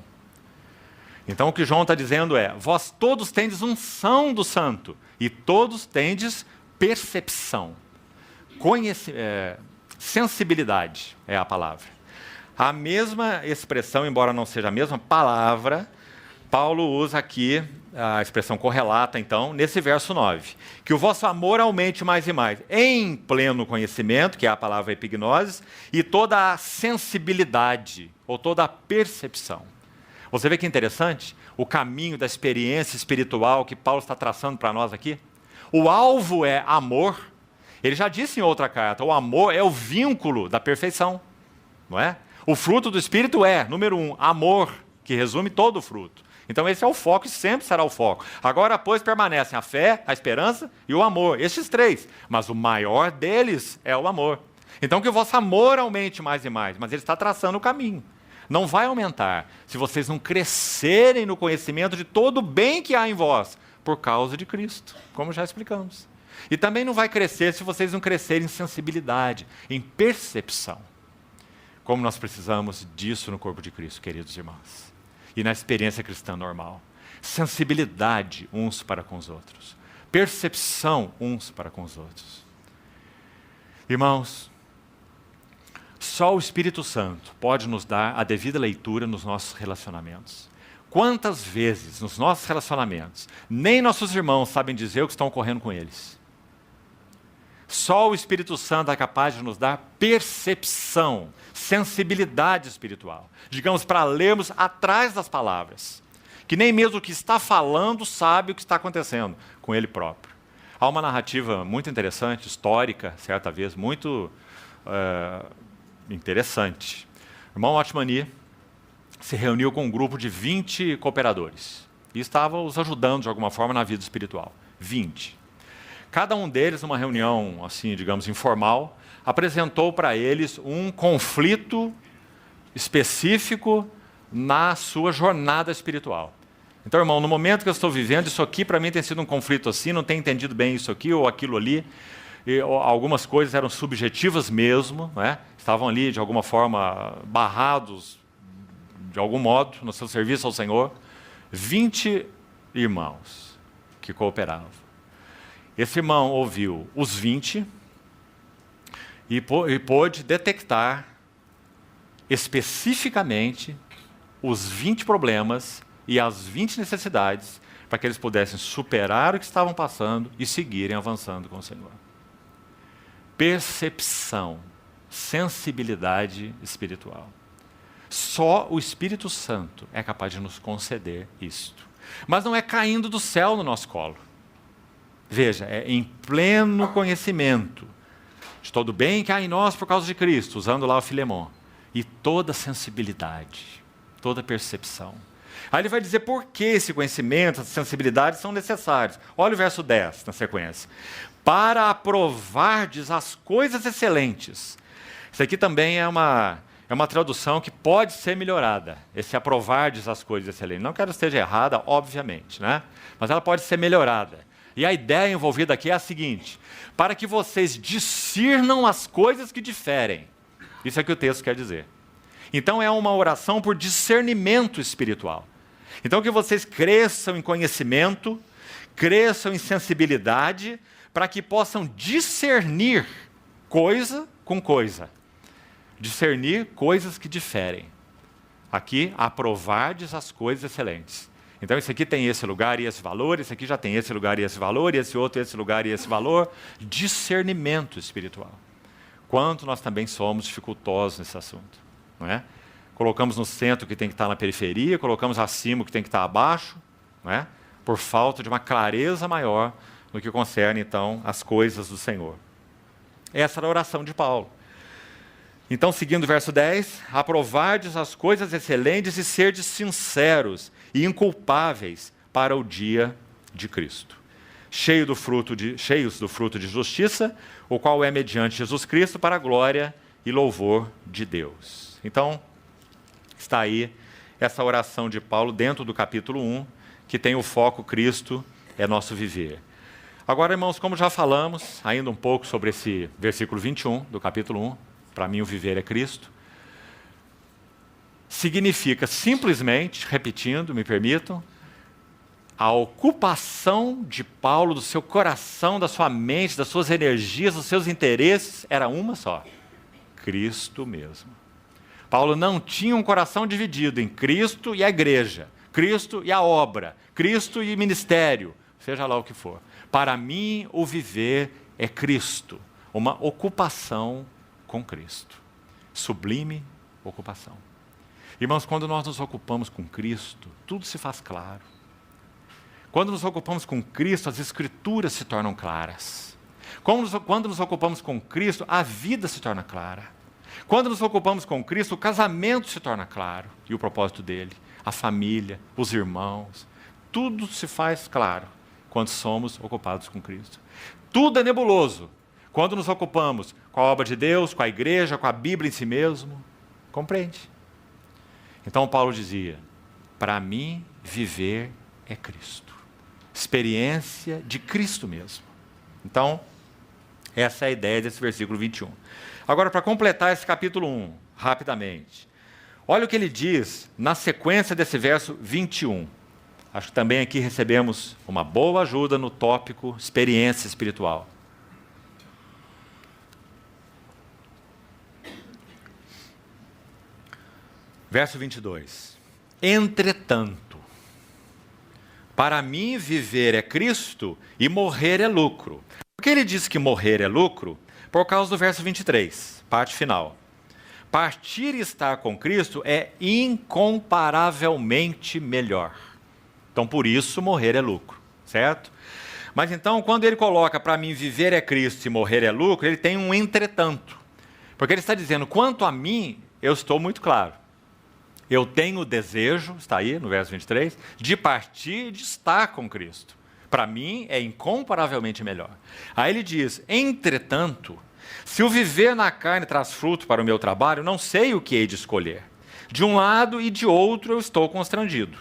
Então o que João está dizendo é: vós todos tendes unção do santo, e todos tendes percepção. Sensibilidade é a palavra. A mesma expressão, embora não seja a mesma palavra, Paulo usa aqui a expressão correlata, então, nesse verso 9. Que o vosso amor aumente mais e mais, em pleno conhecimento, que é a palavra epignosis, e toda a sensibilidade, ou toda a percepção. Você vê que interessante o caminho da experiência espiritual que Paulo está traçando para nós aqui? O alvo é amor, Ele já disse em outra carta, o amor é o vínculo da perfeição, não é? O fruto do Espírito é, número 1, amor, que resume todo o fruto. Então esse é o foco e sempre será o foco. Agora, pois, permanecem a fé, a esperança e o amor, estes 3. Mas o maior deles é o amor. Então que o vosso amor aumente mais e mais, mas ele está traçando o caminho. Não vai aumentar se vocês não crescerem no conhecimento de todo o bem que há em vós, por causa de Cristo, como já explicamos. E também não vai crescer se vocês não crescerem em sensibilidade, em percepção. Como nós precisamos disso no corpo de Cristo, queridos irmãos. E na experiência cristã normal. Sensibilidade uns para com os outros. Percepção uns para com os outros. Irmãos, só o Espírito Santo pode nos dar a devida leitura nos nossos relacionamentos. Quantas vezes nos nossos relacionamentos, nem nossos irmãos sabem dizer o que estão ocorrendo com eles? Só o Espírito Santo é capaz de nos dar percepção, sensibilidade espiritual. Digamos, para lermos atrás das palavras. Que nem mesmo o que está falando sabe o que está acontecendo com ele próprio. Há uma narrativa muito interessante, histórica, certa vez, muito interessante. O irmão Otmani se reuniu com um grupo de 20 cooperadores. E estava os ajudando de alguma forma na vida espiritual. 20. Cada um deles, numa reunião, assim, digamos, informal, apresentou para eles um conflito específico na sua jornada espiritual. Então, irmão, no momento que eu estou vivendo, isso aqui para mim tem sido um conflito assim, não tenho entendido bem isso aqui ou aquilo ali. E algumas coisas eram subjetivas mesmo, né? Estavam ali, de alguma forma, barrados, de algum modo, no seu serviço ao Senhor. 20 irmãos que cooperavam. Esse irmão ouviu os 20 e pôde detectar especificamente os 20 problemas e as 20 necessidades para que eles pudessem superar o que estavam passando e seguirem avançando com o Senhor. Percepção, sensibilidade espiritual. Só o Espírito Santo é capaz de nos conceder isto. Mas não é caindo do céu no nosso colo. Veja, é em pleno conhecimento de todo o bem que há em nós por causa de Cristo, usando lá o Filemon, e toda sensibilidade, toda percepção. Aí ele vai dizer por que esse conhecimento, essa sensibilidade são necessários. Olha o verso 10 na sequência. Para aprovardes as coisas excelentes. Isso aqui também é uma tradução que pode ser melhorada. Esse aprovardes as coisas excelentes. Não quero que esteja errada, obviamente, né? Mas ela pode ser melhorada. E a ideia envolvida aqui é a seguinte: para que vocês discernam as coisas que diferem. Isso é que o texto quer dizer. Então é uma oração por discernimento espiritual. Então que vocês cresçam em conhecimento, cresçam em sensibilidade, para que possam discernir coisa com coisa. Discernir coisas que diferem. Aqui, aprovardes as coisas excelentes. Então, esse aqui tem esse lugar e esse valor, esse aqui já tem esse lugar e esse valor, e esse outro esse lugar e esse valor. Discernimento espiritual. Quanto nós também somos dificultosos nesse assunto, não é? Colocamos no centro o que tem que estar na periferia, colocamos acima o que tem que estar abaixo, não é? Por falta de uma clareza maior no que concerne, então, as coisas do Senhor. Essa era a oração de Paulo. Então, seguindo o verso 10, aprovardes as coisas excelentes e serdes sinceros e inculpáveis para o dia de Cristo, cheios do fruto de justiça, o qual é mediante Jesus Cristo para a glória e louvor de Deus. Então, está aí essa oração de Paulo dentro do capítulo 1, que tem o foco Cristo é nosso viver. Agora, irmãos, como já falamos, ainda um pouco sobre esse versículo 21 do capítulo 1, para mim o viver é Cristo, significa simplesmente, repetindo, me permitam, a ocupação de Paulo do seu coração, da sua mente, das suas energias, dos seus interesses, era uma só: Cristo mesmo. Paulo não tinha um coração dividido em Cristo e a igreja, Cristo e a obra, Cristo e ministério, seja lá o que for. Para mim, o viver é Cristo, uma ocupação com Cristo. Sublime ocupação. Irmãos, quando nós nos ocupamos com Cristo, tudo se faz claro. Quando nos ocupamos com Cristo, as Escrituras se tornam claras. Quando nos ocupamos com Cristo, a vida se torna clara. Quando nos ocupamos com Cristo, o casamento se torna claro e o propósito dele, a família, os irmãos, tudo se faz claro quando somos ocupados com Cristo. Tudo é nebuloso quando nos ocupamos com a obra de Deus, com a igreja, com a Bíblia em si mesmo. Compreende? Então Paulo dizia: para mim, viver é Cristo. Experiência de Cristo mesmo. Então, essa é a ideia desse versículo 21. Agora, para completar esse capítulo 1, rapidamente. Olha o que ele diz na sequência desse verso 21. Acho que também aqui recebemos uma boa ajuda no tópico experiência espiritual. Verso 22. Entretanto, para mim viver é Cristo e morrer é lucro. Por que ele diz que morrer é lucro? Por causa do verso 23, parte final. Partir e estar com Cristo é incomparavelmente melhor. Então, por isso, morrer é lucro, certo? Mas então, quando ele coloca para mim viver é Cristo e morrer é lucro, ele tem um entretanto. Porque ele está dizendo, quanto a mim, eu estou muito claro. Eu tenho o desejo, está aí no verso 23, de partir e de estar com Cristo. Para mim é incomparavelmente melhor. Aí ele diz, entretanto, se o viver na carne traz fruto para o meu trabalho, não sei o que hei de escolher. De um lado e de outro eu estou constrangido.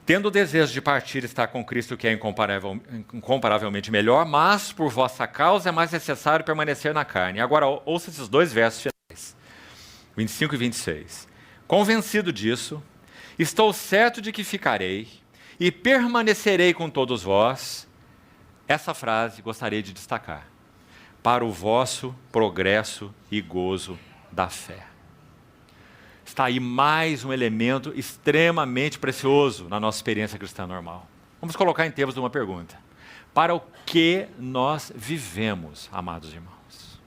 Tendo o desejo de partir e estar com Cristo, que é incomparavelmente melhor, mas por vossa causa é mais necessário permanecer na carne. Agora ouça esses dois versos finais, 25 e 26. Convencido disso, estou certo de que ficarei e permanecerei com todos vós. Essa frase gostaria de destacar. Para o vosso progresso e gozo da fé. Está aí mais um elemento extremamente precioso na nossa experiência cristã normal. Vamos colocar em termos de uma pergunta. Para o que nós vivemos, amados irmãos?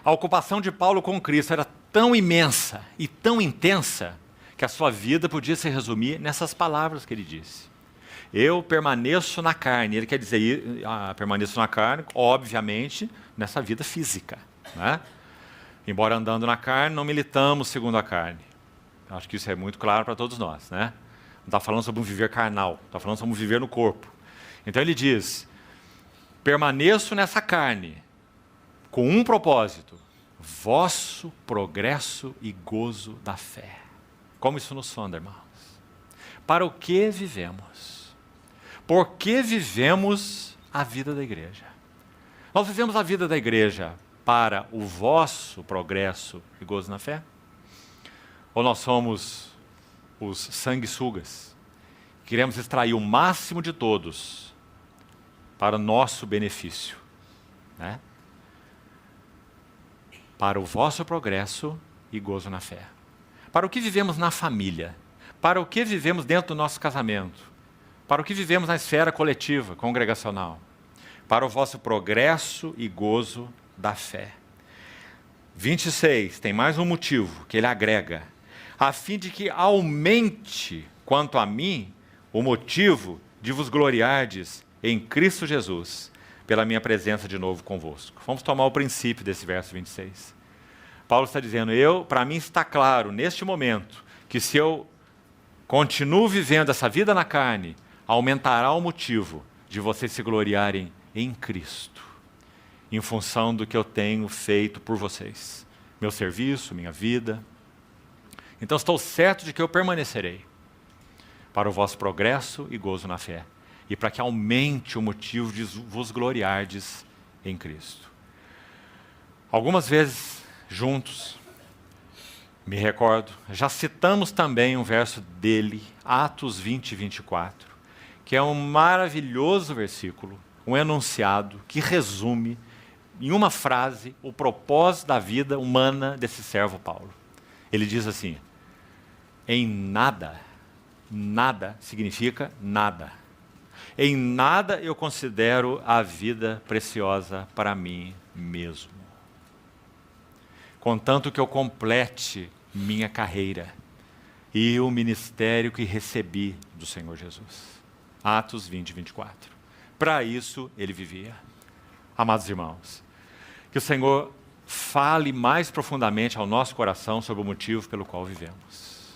A ocupação de Paulo com Cristo era tão imensa e tão intensa que a sua vida podia se resumir nessas palavras que ele disse. Eu permaneço na carne. Ele quer dizer, permaneço na carne, obviamente, nessa vida física, né? Embora andando na carne, não militamos segundo a carne. Acho que isso é muito claro para todos nós, né? Não está falando sobre um viver carnal, está falando sobre um viver no corpo. Então ele diz, permaneço nessa carne, com um propósito, vosso progresso e gozo da fé. Como isso nos sonda, irmãos? Para o que vivemos? Por que vivemos a vida da igreja? Nós vivemos a vida da igreja para o vosso progresso e gozo na fé? Ou nós somos os sanguessugas? Queremos extrair o máximo de todos para o nosso benefício, né? Para o vosso progresso e gozo na fé. Para o que vivemos na família? Para o que vivemos dentro do nosso casamento? Para o que vivemos na esfera coletiva, congregacional? Para o vosso progresso e gozo da fé. 26, tem mais um motivo que ele agrega. A fim de que aumente, quanto a mim, o motivo de vos gloriardes em Cristo Jesus, pela minha presença de novo convosco. Vamos tomar o princípio desse verso 26. Paulo está dizendo, para mim está claro, neste momento, que se eu continuo vivendo essa vida na carne, aumentará o motivo de vocês se gloriarem em Cristo, em função do que eu tenho feito por vocês. Meu serviço, minha vida. Então estou certo de que eu permanecerei para o vosso progresso e gozo na fé, e para que aumente o motivo de vos gloriardes em Cristo. Algumas vezes, juntos, me recordo, já citamos também um verso dele, Atos 20 e 24, que é um maravilhoso versículo, um enunciado que resume, em uma frase, o propósito da vida humana desse servo Paulo. Ele diz assim, em nada, nada significa nada. Em nada eu considero a vida preciosa para mim mesmo. Contanto que eu complete minha carreira e o ministério que recebi do Senhor Jesus. Atos 20, 24. Para isso ele vivia. Amados irmãos, que o Senhor fale mais profundamente ao nosso coração sobre o motivo pelo qual vivemos.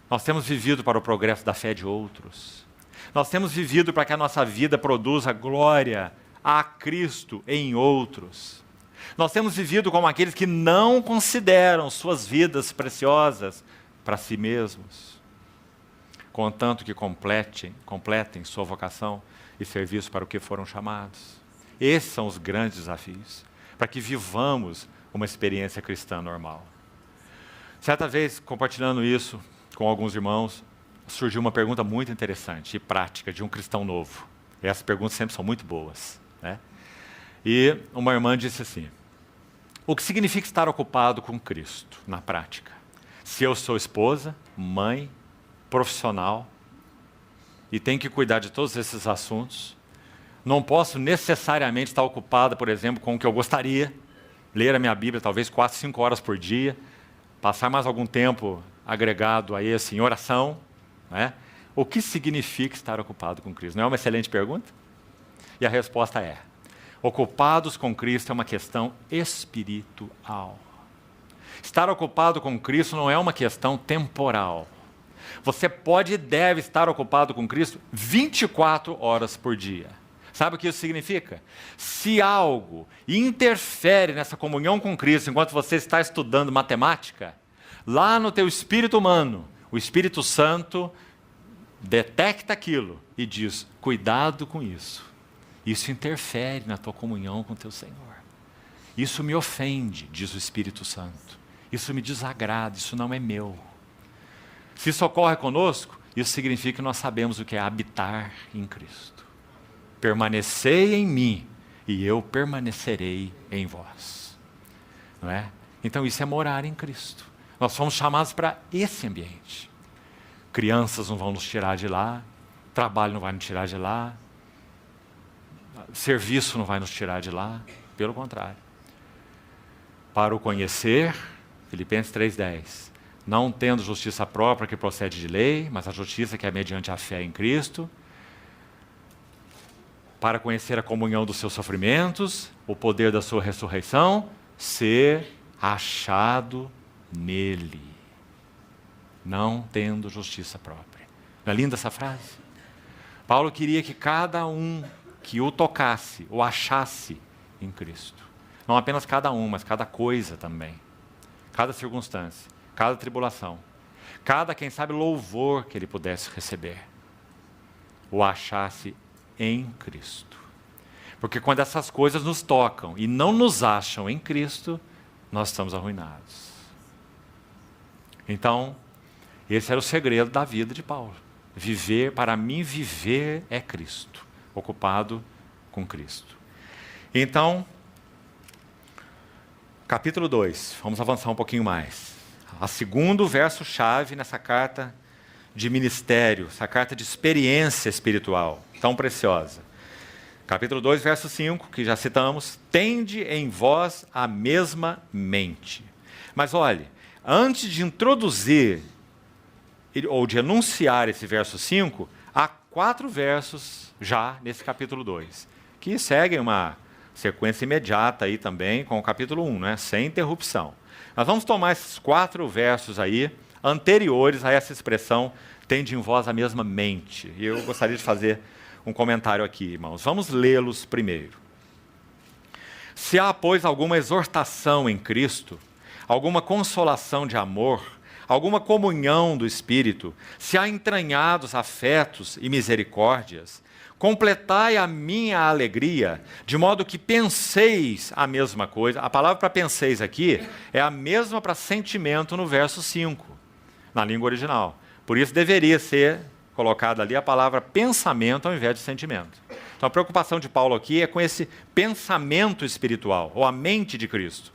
Nós temos vivido para o progresso da fé de outros. Nós temos vivido para que a nossa vida produza glória a Cristo em outros. Nós temos vivido como aqueles que não consideram suas vidas preciosas para si mesmos, contanto que completem sua vocação e serviço para o que foram chamados. Esses são os grandes desafios, para que vivamos uma experiência cristã normal. Certa vez, compartilhando isso com alguns irmãos, surgiu uma pergunta muito interessante e prática de um cristão novo. E essas perguntas sempre são muito boas, né? E uma irmã disse assim: o que significa estar ocupado com Cristo na prática? Se eu sou esposa, mãe, profissional, e tenho que cuidar de todos esses assuntos, não posso necessariamente estar ocupada, por exemplo, com o que eu gostaria, ler a minha Bíblia talvez 4, 5 horas por dia, passar mais algum tempo agregado a esse em oração, né? O que significa estar ocupado com Cristo? Não é uma excelente pergunta? E a resposta é: ocupados com Cristo é uma questão espiritual. Estar ocupado com Cristo não é uma questão temporal. Você pode e deve estar ocupado com Cristo 24 horas por dia. Sabe o que isso significa? Se algo interfere nessa comunhão com Cristo enquanto você está estudando matemática, lá no teu espírito humano, o Espírito Santo detecta aquilo e diz: cuidado com isso. Isso interfere na tua comunhão com o teu Senhor. Isso me ofende, diz o Espírito Santo. Isso me desagrada, isso não é meu. Se isso ocorre conosco, isso significa que nós sabemos o que é habitar em Cristo. Permanecei em mim e eu permanecerei em vós. Não é? Então isso é morar em Cristo. Nós fomos chamados para esse ambiente. Crianças não vão nos tirar de lá, trabalho não vai nos tirar de lá, serviço não vai nos tirar de lá, pelo contrário. Para o conhecer, Filipenses 3,10, não tendo justiça própria que procede de lei, mas a justiça que é mediante a fé em Cristo, para conhecer a comunhão dos seus sofrimentos, o poder da sua ressurreição, ser achado nele, não tendo justiça própria. Não é linda essa frase? Paulo queria que cada um que o tocasse, o achasse em Cristo. Não apenas cada um, mas cada coisa também. Cada circunstância, cada tribulação, cada, quem sabe, louvor que ele pudesse receber, o achasse em Cristo. Porque quando essas coisas nos tocam e não nos acham em Cristo, nós estamos arruinados. Então, esse era o segredo da vida de Paulo. Viver, para mim, viver é Cristo, ocupado com Cristo. Então, capítulo 2, vamos avançar um pouquinho mais. A segundo verso-chave nessa carta de ministério, essa carta de experiência espiritual, tão preciosa. Capítulo 2, verso 5, que já citamos: tende em vós a mesma mente. Mas olhe, antes de introduzir ou de enunciar esse verso 5, há 4 versos já nesse capítulo 2, que seguem uma sequência imediata aí também com o capítulo 1, né? Sem interrupção. Nós vamos tomar esses 4 versos aí, anteriores a essa expressão, tende em vós a mesma mente. E eu gostaria de fazer um comentário aqui, irmãos. Vamos lê-los primeiro. Se há, pois, alguma exortação em Cristo, alguma consolação de amor, alguma comunhão do Espírito, se há entranhados afetos e misericórdias, completai a minha alegria, de modo que penseis a mesma coisa. A palavra para penseis aqui é a mesma para sentimento no verso 5, na língua original. Por isso deveria ser colocada ali a palavra pensamento ao invés de sentimento. Então a preocupação de Paulo aqui é com esse pensamento espiritual, ou a mente de Cristo.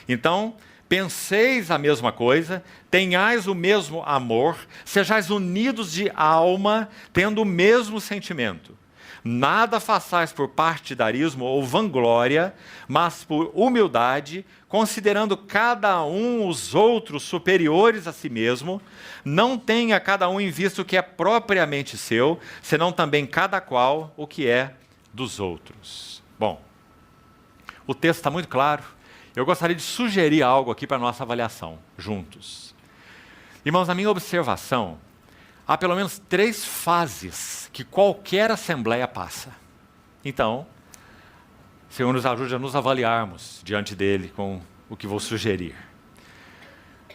Então, penseis a mesma coisa, tenhais o mesmo amor, sejais unidos de alma, tendo o mesmo sentimento. Nada façais por partidarismo ou vanglória, mas por humildade, considerando cada um os outros superiores a si mesmo, não tenha cada um em vista o que é propriamente seu, senão também cada qual o que é dos outros. Bom, o texto está muito claro. Eu gostaria de sugerir algo aqui para a nossa avaliação, juntos. Irmãos, na minha observação, há pelo menos 3 fases que qualquer assembleia passa. Então, o Senhor nos ajude a nos avaliarmos diante dele com o que vou sugerir.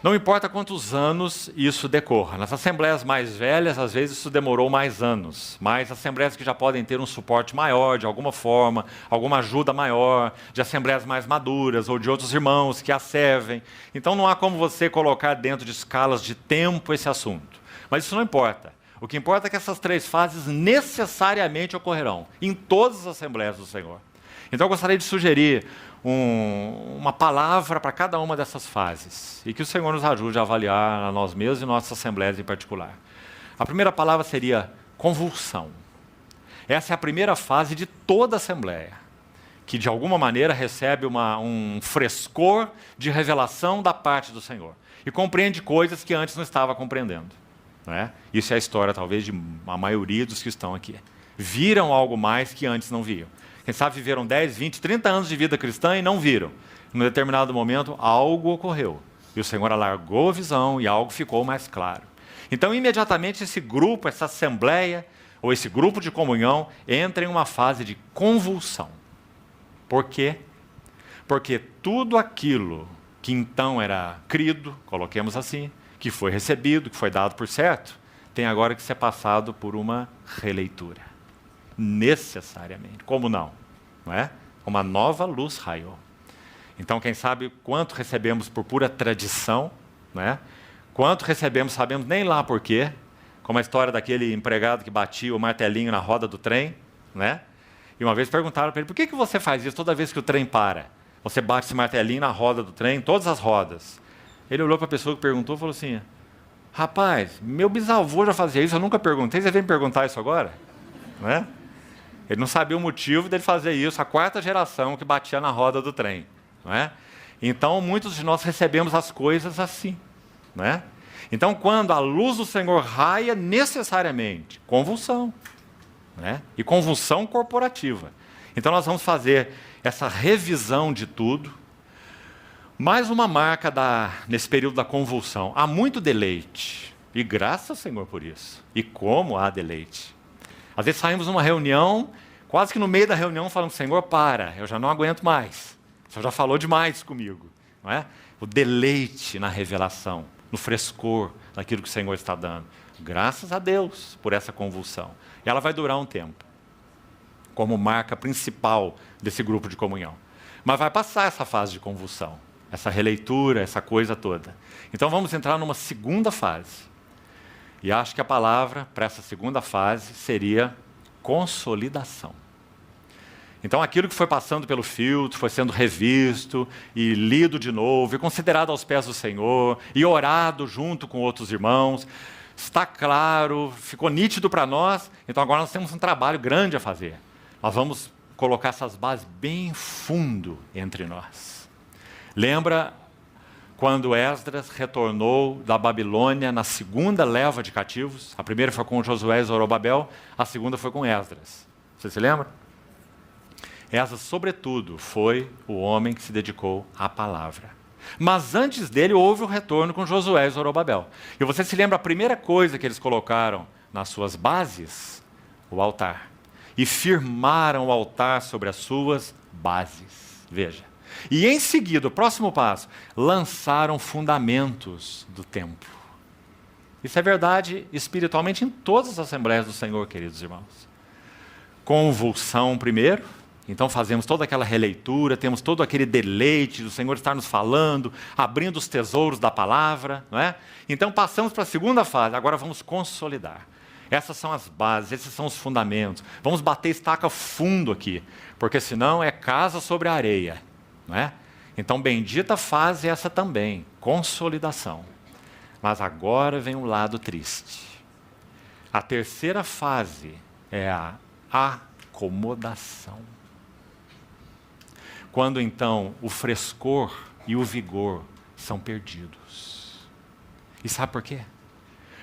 Não importa quantos anos isso decorra. Nas assembleias mais velhas, às vezes isso demorou mais anos. Mas assembleias que já podem ter um suporte maior, de alguma forma, alguma ajuda maior, de assembleias mais maduras ou de outros irmãos que a servem. Então não há como você colocar dentro de escalas de tempo esse assunto. Mas isso não importa. O que importa é que essas 3 fases necessariamente ocorrerão em todas as assembleias do Senhor. Então eu gostaria de sugerir uma palavra para cada uma dessas fases e que o Senhor nos ajude a avaliar a nós mesmos e nossas assembleias em particular. A primeira palavra seria convulsão. Essa é a primeira fase de toda assembleia, que de alguma maneira recebe um frescor de revelação da parte do Senhor e compreende coisas que antes não estava compreendendo. Não é? Isso é a história, talvez, de a maioria dos que estão aqui. Viram algo mais que antes não viam. Quem sabe viveram 10, 20, 30 anos de vida cristã e não viram. Em um determinado momento, algo ocorreu. E o Senhor alargou a visão e algo ficou mais claro. Então, imediatamente, esse grupo, essa assembleia, ou esse grupo de comunhão, entra em uma fase de convulsão. Por quê? Porque tudo aquilo que então era crido, coloquemos assim, que foi recebido, que foi dado por certo, tem agora que ser passado por uma releitura. Necessariamente. Como não? Não é? Uma nova luz raiou. Então, quem sabe quanto recebemos por pura tradição, não é? Quanto recebemos, sabemos nem lá por quê, como a história daquele empregado que batia o martelinho na roda do trem, né? E uma vez perguntaram para ele, por que você faz isso toda vez que o trem para? Você bate esse martelinho na roda do trem, todas as rodas. Ele olhou para a pessoa que perguntou e falou assim, rapaz, meu bisavô já fazia isso, eu nunca perguntei, você vem me perguntar isso agora? Não é? Ele não sabia o motivo dele fazer isso, a 4ª geração que batia na roda do trem. Não é? Então, muitos de nós recebemos as coisas assim. Não é? Então, quando a luz do Senhor raia, necessariamente, convulsão. Não é? E convulsão corporativa. Então, nós vamos fazer essa revisão de tudo. Mais uma marca nesse período da convulsão. Há muito deleite. E graças ao Senhor por isso. E como há deleite. Às vezes saímos numa reunião, quase que no meio da reunião falamos, Senhor, para, eu já não aguento mais. O Senhor já falou demais comigo. Não é? O deleite na revelação, no frescor daquilo que o Senhor está dando. Graças a Deus por essa convulsão. E ela vai durar um tempo, como marca principal desse grupo de comunhão. Mas vai passar essa fase de convulsão, essa releitura, essa coisa toda. Então vamos entrar numa segunda fase. E acho que a palavra para essa segunda fase seria consolidação. Então aquilo que foi passando pelo filtro, foi sendo revisto e lido de novo, e considerado aos pés do Senhor, e orado junto com outros irmãos, está claro, ficou nítido para nós, então agora nós temos um trabalho grande a fazer. Nós vamos colocar essas bases bem fundo entre nós. Lembra quando Esdras retornou da Babilônia na 2ª leva de cativos? A primeira foi com Josué e Zorobabel, a segunda foi com Esdras. Você se lembra? Esdras, sobretudo, foi o homem que se dedicou à palavra. Mas antes dele houve o retorno com Josué e Zorobabel. E você se lembra a primeira coisa que eles colocaram nas suas bases? O altar. E firmaram o altar sobre as suas bases. Veja. E em seguida, o próximo passo, lançaram fundamentos do templo. Isso é verdade espiritualmente em todas as assembleias do Senhor, queridos irmãos. Convulsão primeiro, então fazemos toda aquela releitura, temos todo aquele deleite do Senhor estar nos falando, abrindo os tesouros da palavra, não é? Então passamos para a segunda fase, agora vamos consolidar. Essas são as bases, esses são os fundamentos. Vamos bater estaca fundo aqui, porque senão é casa sobre a areia. Não é? Então, bendita fase essa também, consolidação. Mas agora vem um lado triste. A terceira fase é a acomodação. Quando então o frescor e o vigor são perdidos. E sabe por quê?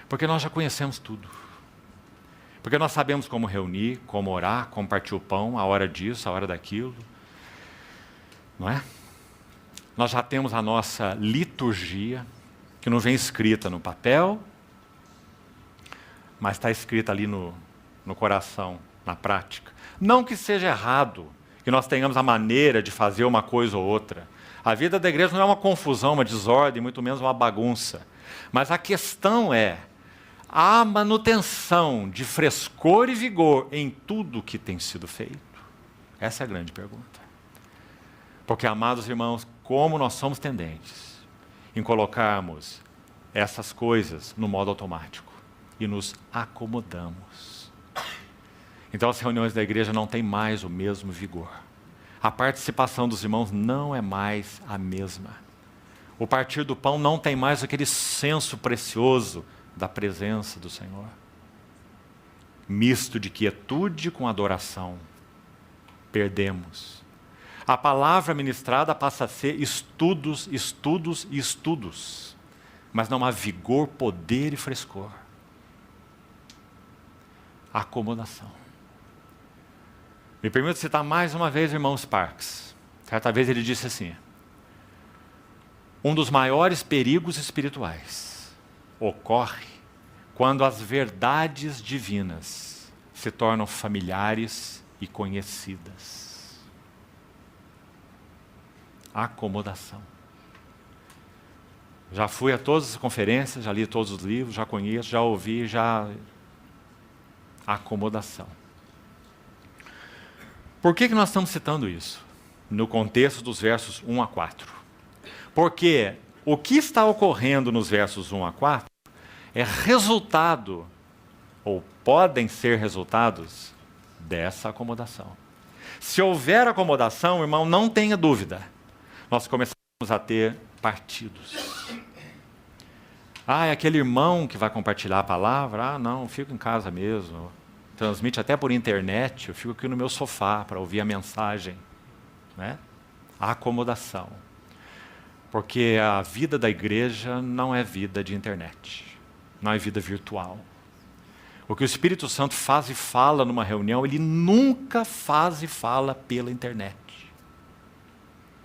Porque nós já conhecemos tudo. Porque nós sabemos como reunir, como orar, como partir o pão, a hora disso, a hora daquilo. Não é? Nós já temos a nossa liturgia, que não vem escrita no papel, mas está escrita ali no coração, na prática. Não que seja errado que nós tenhamos a maneira de fazer uma coisa ou outra. A vida da igreja não é uma confusão, uma desordem, muito menos uma bagunça. Mas a questão é a manutenção de frescor e vigor em tudo que tem sido feito. Essa é a grande pergunta. Porque, amados irmãos, como nós somos tendentes em colocarmos essas coisas no modo automático e nos acomodamos. Então as reuniões da igreja não têm mais o mesmo vigor. A participação dos irmãos não é mais a mesma. O partir do pão não tem mais aquele senso precioso da presença do Senhor. Misto de quietude com adoração. Perdemos. A palavra ministrada passa a ser estudos, estudos e estudos. Mas não há vigor, poder e frescor. Acomodação. Me permito citar mais uma vez o irmão Sparks. Certa vez ele disse assim: um dos maiores perigos espirituais ocorre quando as verdades divinas se tornam familiares e conhecidas. Acomodação. Já fui a todas as conferências, já li todos os livros, já conheço, já ouvi, já... Acomodação. Por que nós estamos citando isso? No contexto dos versos 1 a 4. Porque o que está ocorrendo nos versos 1 a 4 é resultado, ou podem ser resultados, dessa acomodação. Se houver acomodação, irmão, não tenha dúvida, nós começamos a ter partidos. É aquele irmão que vai compartilhar a palavra? Não, eu fico em casa mesmo. Transmite até por internet, eu fico aqui no meu sofá para ouvir a mensagem. Né? A acomodação. Porque a vida da igreja não é vida de internet. Não é vida virtual. O que o Espírito Santo faz e fala numa reunião, ele nunca faz e fala pela internet.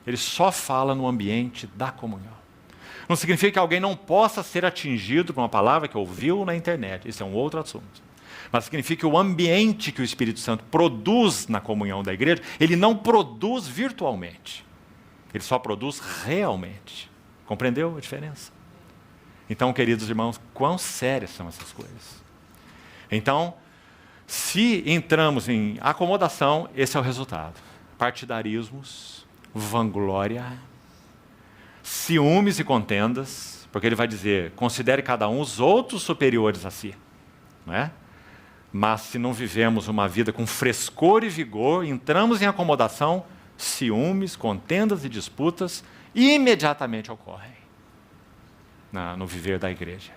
Ele só fala no ambiente da comunhão. Não significa que alguém não possa ser atingido por uma palavra que ouviu na internet. Isso é um outro assunto. Mas significa que o ambiente que o Espírito Santo produz na comunhão da igreja, ele não produz virtualmente. Ele só produz realmente. Compreendeu a diferença? Então, queridos irmãos, quão sérias são essas coisas? Então, se entramos em acomodação, esse é o resultado. Partidarismos, vanglória, ciúmes e contendas, porque ele vai dizer, considere cada um os outros superiores a si. Não é? Mas se não vivemos uma vida com frescor e vigor, entramos em acomodação, ciúmes, contendas e disputas imediatamente ocorrem no viver da igreja.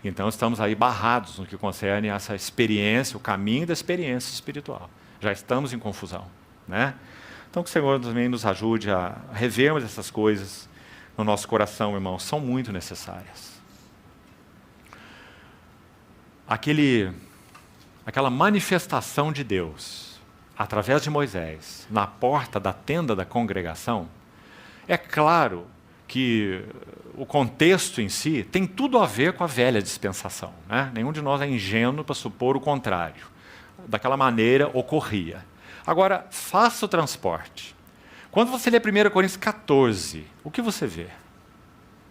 Então estamos aí barrados no que concerne essa experiência, o caminho da experiência espiritual. Já estamos em confusão. Né? Então que o Senhor também nos ajude a revermos essas coisas no nosso coração, irmãos, são muito necessárias. Aquela manifestação de Deus, através de Moisés, na porta da tenda da congregação, é claro que o contexto em si tem tudo a ver com a velha dispensação. Né? Nenhum de nós é ingênuo para supor o contrário. Daquela maneira ocorria. Agora, faça o transporte. Quando você lê 1 Coríntios 14, o que você vê?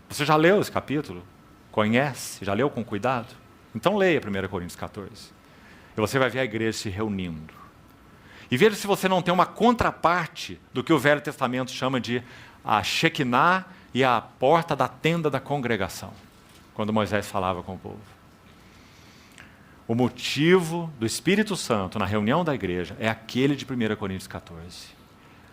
Você já leu esse capítulo? Conhece? Já leu com cuidado? Então leia 1 Coríntios 14. E você vai ver a igreja se reunindo. E veja se você não tem uma contraparte do que o Velho Testamento chama de a Shekinah e a porta da tenda da congregação, quando Moisés falava com o povo. O motivo do Espírito Santo na reunião da igreja é aquele de 1 Coríntios 14.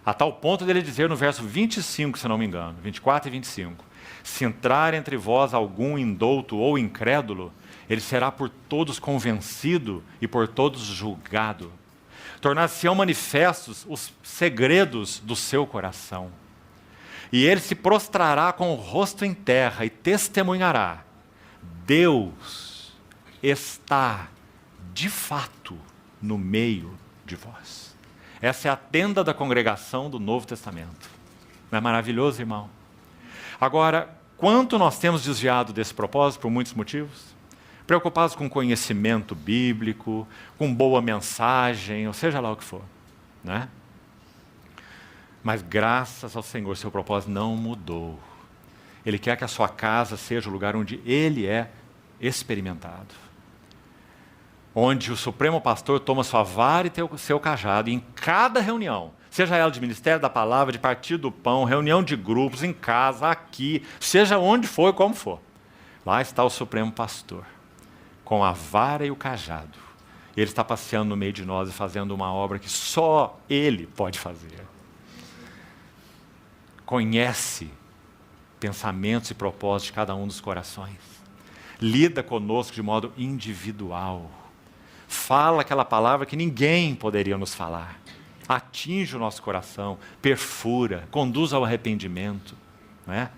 A tal ponto dele dizer no verso 25, se não me engano, 24 e 25, se entrar entre vós algum indouto ou incrédulo, ele será por todos convencido e por todos julgado. tornar-se-ão manifestos os segredos do seu coração. E ele se prostrará com o rosto em terra e testemunhará: Deus está, de fato, no meio de vós. Essa é a tenda da congregação do Novo Testamento. Não é maravilhoso, irmão? Agora, quanto nós temos desviado desse propósito por muitos motivos? Preocupados com conhecimento bíblico, com boa mensagem, ou seja lá o que for, né? Mas graças ao Senhor, seu propósito não mudou. Ele quer que a sua casa seja o lugar onde Ele é experimentado. Onde o Supremo Pastor toma sua vara e seu cajado, e em cada reunião, seja ela de Ministério da Palavra, de Partido do Pão, reunião de grupos, em casa, aqui, seja onde for e como for, lá está o Supremo Pastor, com a vara e o cajado. Ele está passeando no meio de nós e fazendo uma obra que só Ele pode fazer. Conhece pensamentos e propósitos de cada um dos corações. Lida conosco de modo individual. Fala aquela palavra que ninguém poderia nos falar. Atinge o nosso coração, perfura, conduz ao arrependimento. Não é?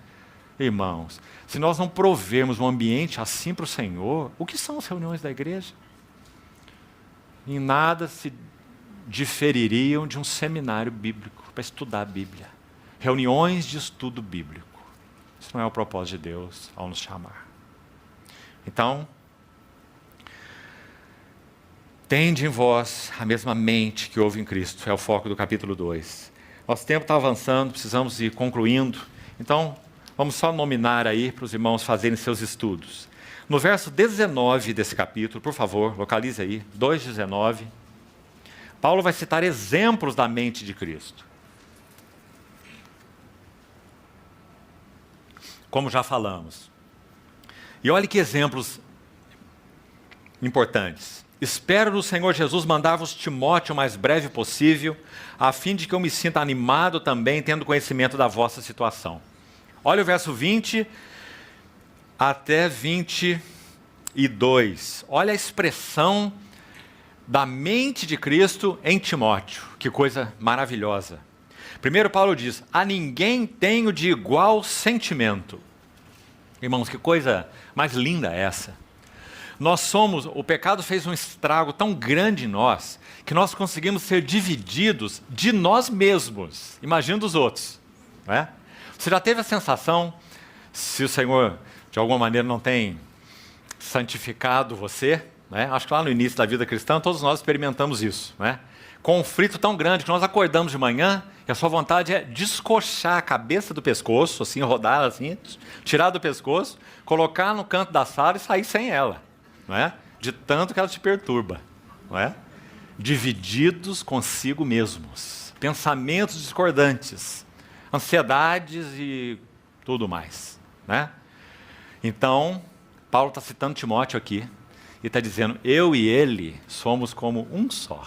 Irmãos, se nós não provermos um ambiente assim para o Senhor, o que são as reuniões da igreja? Em nada se difeririam de um seminário bíblico para estudar a Bíblia. Reuniões de estudo bíblico. Isso não é o propósito de Deus ao nos chamar. Então, tende em vós a mesma mente que houve em Cristo. É o foco do capítulo 2. Nosso tempo está avançando, precisamos ir concluindo. Então, vamos só nominar aí para os irmãos fazerem seus estudos. No verso 19 desse capítulo, por favor, localize aí, 2:19. Paulo vai citar exemplos da mente de Cristo. Como já falamos. E olhe que exemplos importantes. Espero no Senhor Jesus mandar-vos Timóteo o mais breve possível, a fim de que eu me sinta animado também, tendo conhecimento da vossa situação. Olha o verso 20 até 22. Olha a expressão da mente de Cristo em Timóteo. Que coisa maravilhosa. Primeiro Paulo diz: a ninguém tenho de igual sentimento. Irmãos, que coisa mais linda essa. O pecado fez um estrago tão grande em nós, que nós conseguimos ser divididos de nós mesmos. Imagina dos outros. Não é? Você já teve a sensação, se o Senhor de alguma maneira não tem santificado você, né? Acho que lá no início da vida cristã todos nós experimentamos isso, né? Conflito tão grande que nós acordamos de manhã e a sua vontade é descoxar a cabeça do pescoço, assim, rodar assim, tirar do pescoço, colocar no canto da sala e sair sem ela, não é? De tanto que ela te perturba, não é? Divididos consigo mesmos, pensamentos discordantes, ansiedades e tudo mais, né? Então, Paulo está citando Timóteo aqui e está dizendo: eu e ele somos como um só.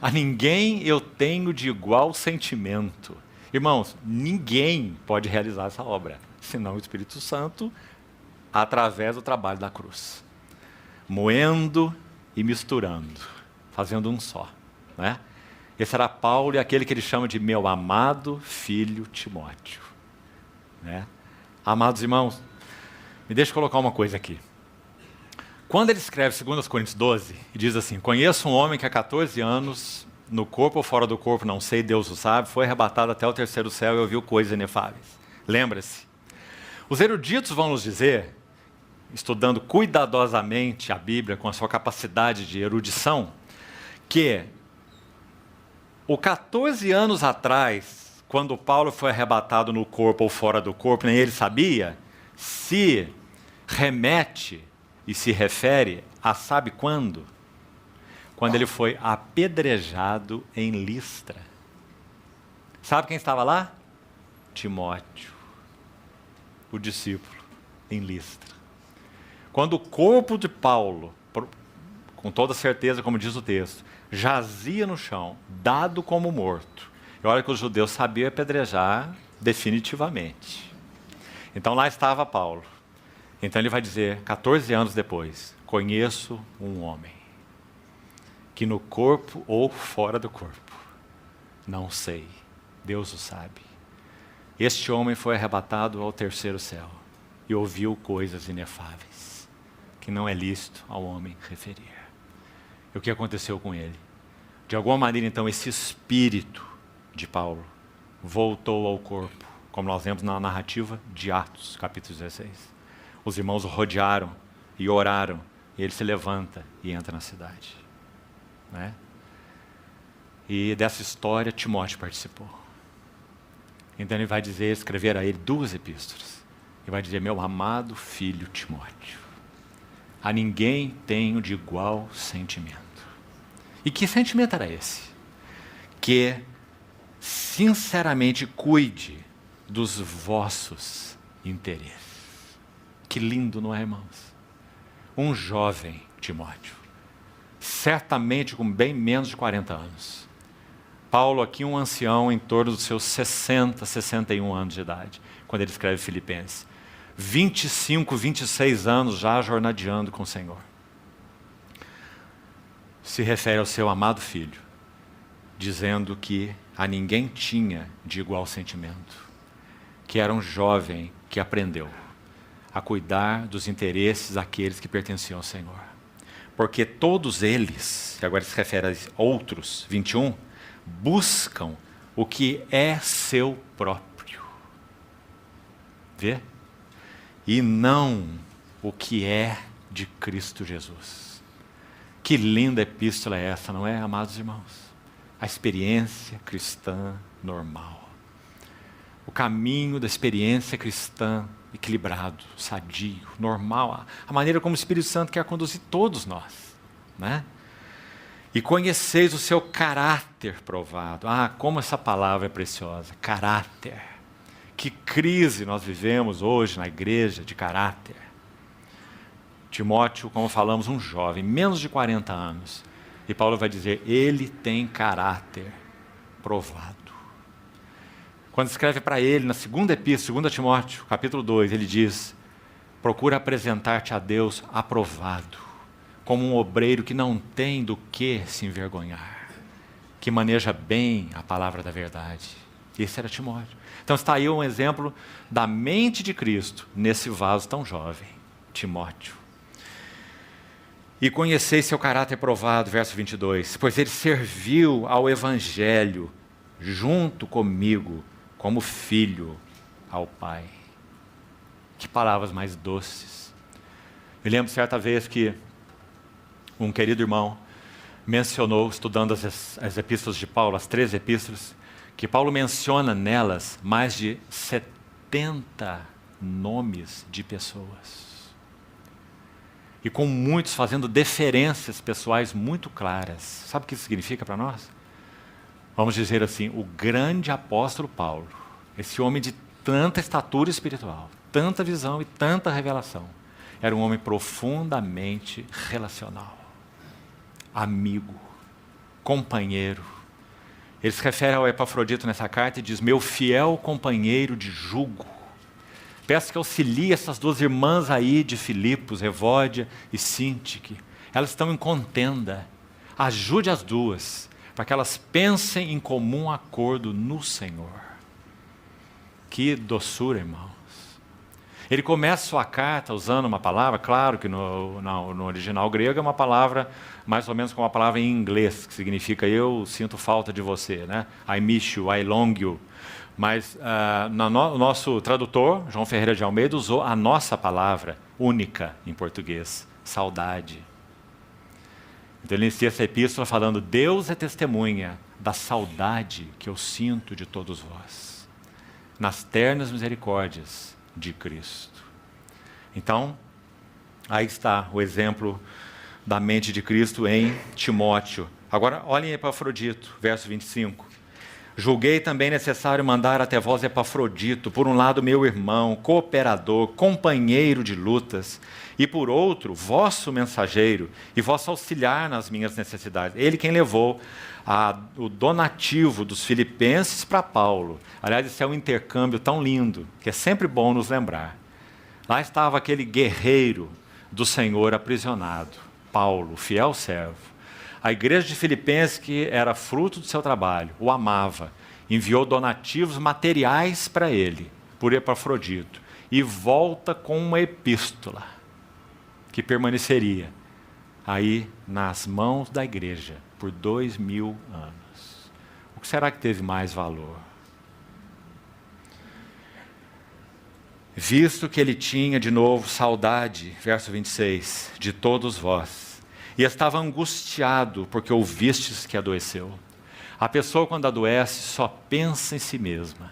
A ninguém eu tenho de igual sentimento. Irmãos, ninguém pode realizar essa obra, senão o Espírito Santo, através do trabalho da cruz. Moendo e misturando, fazendo um só. Né? Esse era Paulo e aquele que ele chama de meu amado filho Timóteo. Né? Amados irmãos, me deixe colocar uma coisa aqui. Quando ele escreve 2 Coríntios 12, e diz assim: conheço um homem que há 14 anos, no corpo ou fora do corpo, não sei, Deus o sabe, foi arrebatado até o terceiro céu e ouviu coisas inefáveis. Lembra-se. Os eruditos vão nos dizer, estudando cuidadosamente a Bíblia, com a sua capacidade de erudição, que o 14 anos atrás, quando Paulo foi arrebatado no corpo ou fora do corpo, nem ele sabia, se remete e se refere a sabe quando? Quando ele foi apedrejado em Listra. Sabe quem estava lá? Timóteo, o discípulo, em Listra. Quando o corpo de Paulo, com toda certeza, como diz o texto, jazia no chão, dado como morto, e olha que os judeus sabiam apedrejar definitivamente. Então lá estava Paulo. Então ele vai dizer, 14 anos depois, conheço um homem. que no corpo ou fora do corpo. Não sei, Deus o sabe. Este homem foi arrebatado ao terceiro céu e ouviu coisas inefáveis, que não é lícito ao homem referir. E o que aconteceu com ele? De alguma maneira, então, esse espírito de Paulo voltou ao corpo, como nós vemos na narrativa de Atos, capítulo 16. Os irmãos o rodearam e oraram, e ele se levanta e entra na cidade. Né? E dessa história Timóteo participou. Então ele vai dizer, escrever a ele 2 epístolas. E vai dizer, meu amado filho Timóteo, a ninguém tenho de igual sentimento. E que sentimento era esse? Que sinceramente cuide dos vossos interesses. Que lindo, não é, irmãos? Um jovem Timóteo, certamente com bem menos de 40 anos. Paulo aqui um ancião em torno dos seus 60, 61 anos de idade, quando ele escreve Filipenses. 25, 26 anos já jornadeando com o Senhor. Se refere ao seu amado filho, dizendo que a ninguém tinha de igual sentimento, que era um jovem que aprendeu a cuidar dos interesses daqueles que pertenciam ao Senhor. Porque todos eles, e agora se refere a outros, 21, buscam o que é seu próprio. Vê? E não o que é de Cristo Jesus. Que linda epístola é essa, não é, amados irmãos? A experiência cristã normal. O caminho da experiência cristã equilibrado, sadio, normal. A maneira como o Espírito Santo quer conduzir todos nós. Né? E conheceis o seu caráter provado. Ah, como essa palavra é preciosa. Caráter. Que crise nós vivemos hoje na igreja de caráter. Timóteo, como falamos, um jovem, menos de 40 anos. E Paulo vai dizer, ele tem caráter provado. Quando escreve para ele, na segunda epístola, 2 Timóteo, capítulo 2, ele diz, procura apresentar-te a Deus aprovado, como um obreiro que não tem do que se envergonhar, que maneja bem a palavra da verdade. Esse era Timóteo. Então está aí um exemplo da mente de Cristo, nesse vaso tão jovem, Timóteo. E conheceis seu caráter provado, verso 22, pois ele serviu ao Evangelho junto comigo, como filho ao Pai. Que palavras mais doces. Me lembro certa vez que um querido irmão mencionou, estudando as epístolas de Paulo, as 13 epístolas, que Paulo menciona nelas mais de 70 nomes de pessoas. E com muitos fazendo deferências pessoais muito claras. Sabe o que isso significa para nós? Vamos dizer assim, o grande apóstolo Paulo, esse homem de tanta estatura espiritual, tanta visão e tanta revelação, era um homem profundamente relacional, amigo, companheiro. Ele se refere ao Epafrodito nessa carta e diz, meu fiel companheiro de jugo. Peço que auxilie essas 2 irmãs aí de Filipos, Evódia e Sintique. Elas estão em contenda. Ajude as 2, para que elas pensem em comum acordo no Senhor. Que doçura, irmãos. Ele começa sua carta usando uma palavra, claro que no original grego é uma palavra mais ou menos como uma palavra em inglês, que significa eu sinto falta de você, né? I miss you, I long you. Mas o nosso tradutor, João Ferreira de Almeida, usou a nossa palavra única em português, saudade. Então ele inicia essa epístola falando, Deus é testemunha da saudade que eu sinto de todos vós, nas ternas misericórdias de Cristo. Então, aí está o exemplo da mente de Cristo em Timóteo. Agora, olhem Epafrodito, verso 25. Julguei também necessário mandar até vós Epafrodito, por um lado meu irmão, cooperador, companheiro de lutas, e por outro, vosso mensageiro, e vosso auxiliar nas minhas necessidades. Ele quem levou o donativo dos filipenses para Paulo. Aliás, esse é um intercâmbio tão lindo, que é sempre bom nos lembrar. Lá estava aquele guerreiro do Senhor aprisionado, Paulo, fiel servo. A igreja de Filipenses, que era fruto do seu trabalho, o amava, enviou donativos materiais para ele, por Epafrodito, e volta com uma epístola que permaneceria aí nas mãos da igreja por 2000 anos. O que será que teve mais valor? Visto que ele tinha de novo saudade, verso 26, de todos vós, e estava angustiado porque ouvistes que adoeceu. A pessoa, quando adoece, só pensa em si mesma.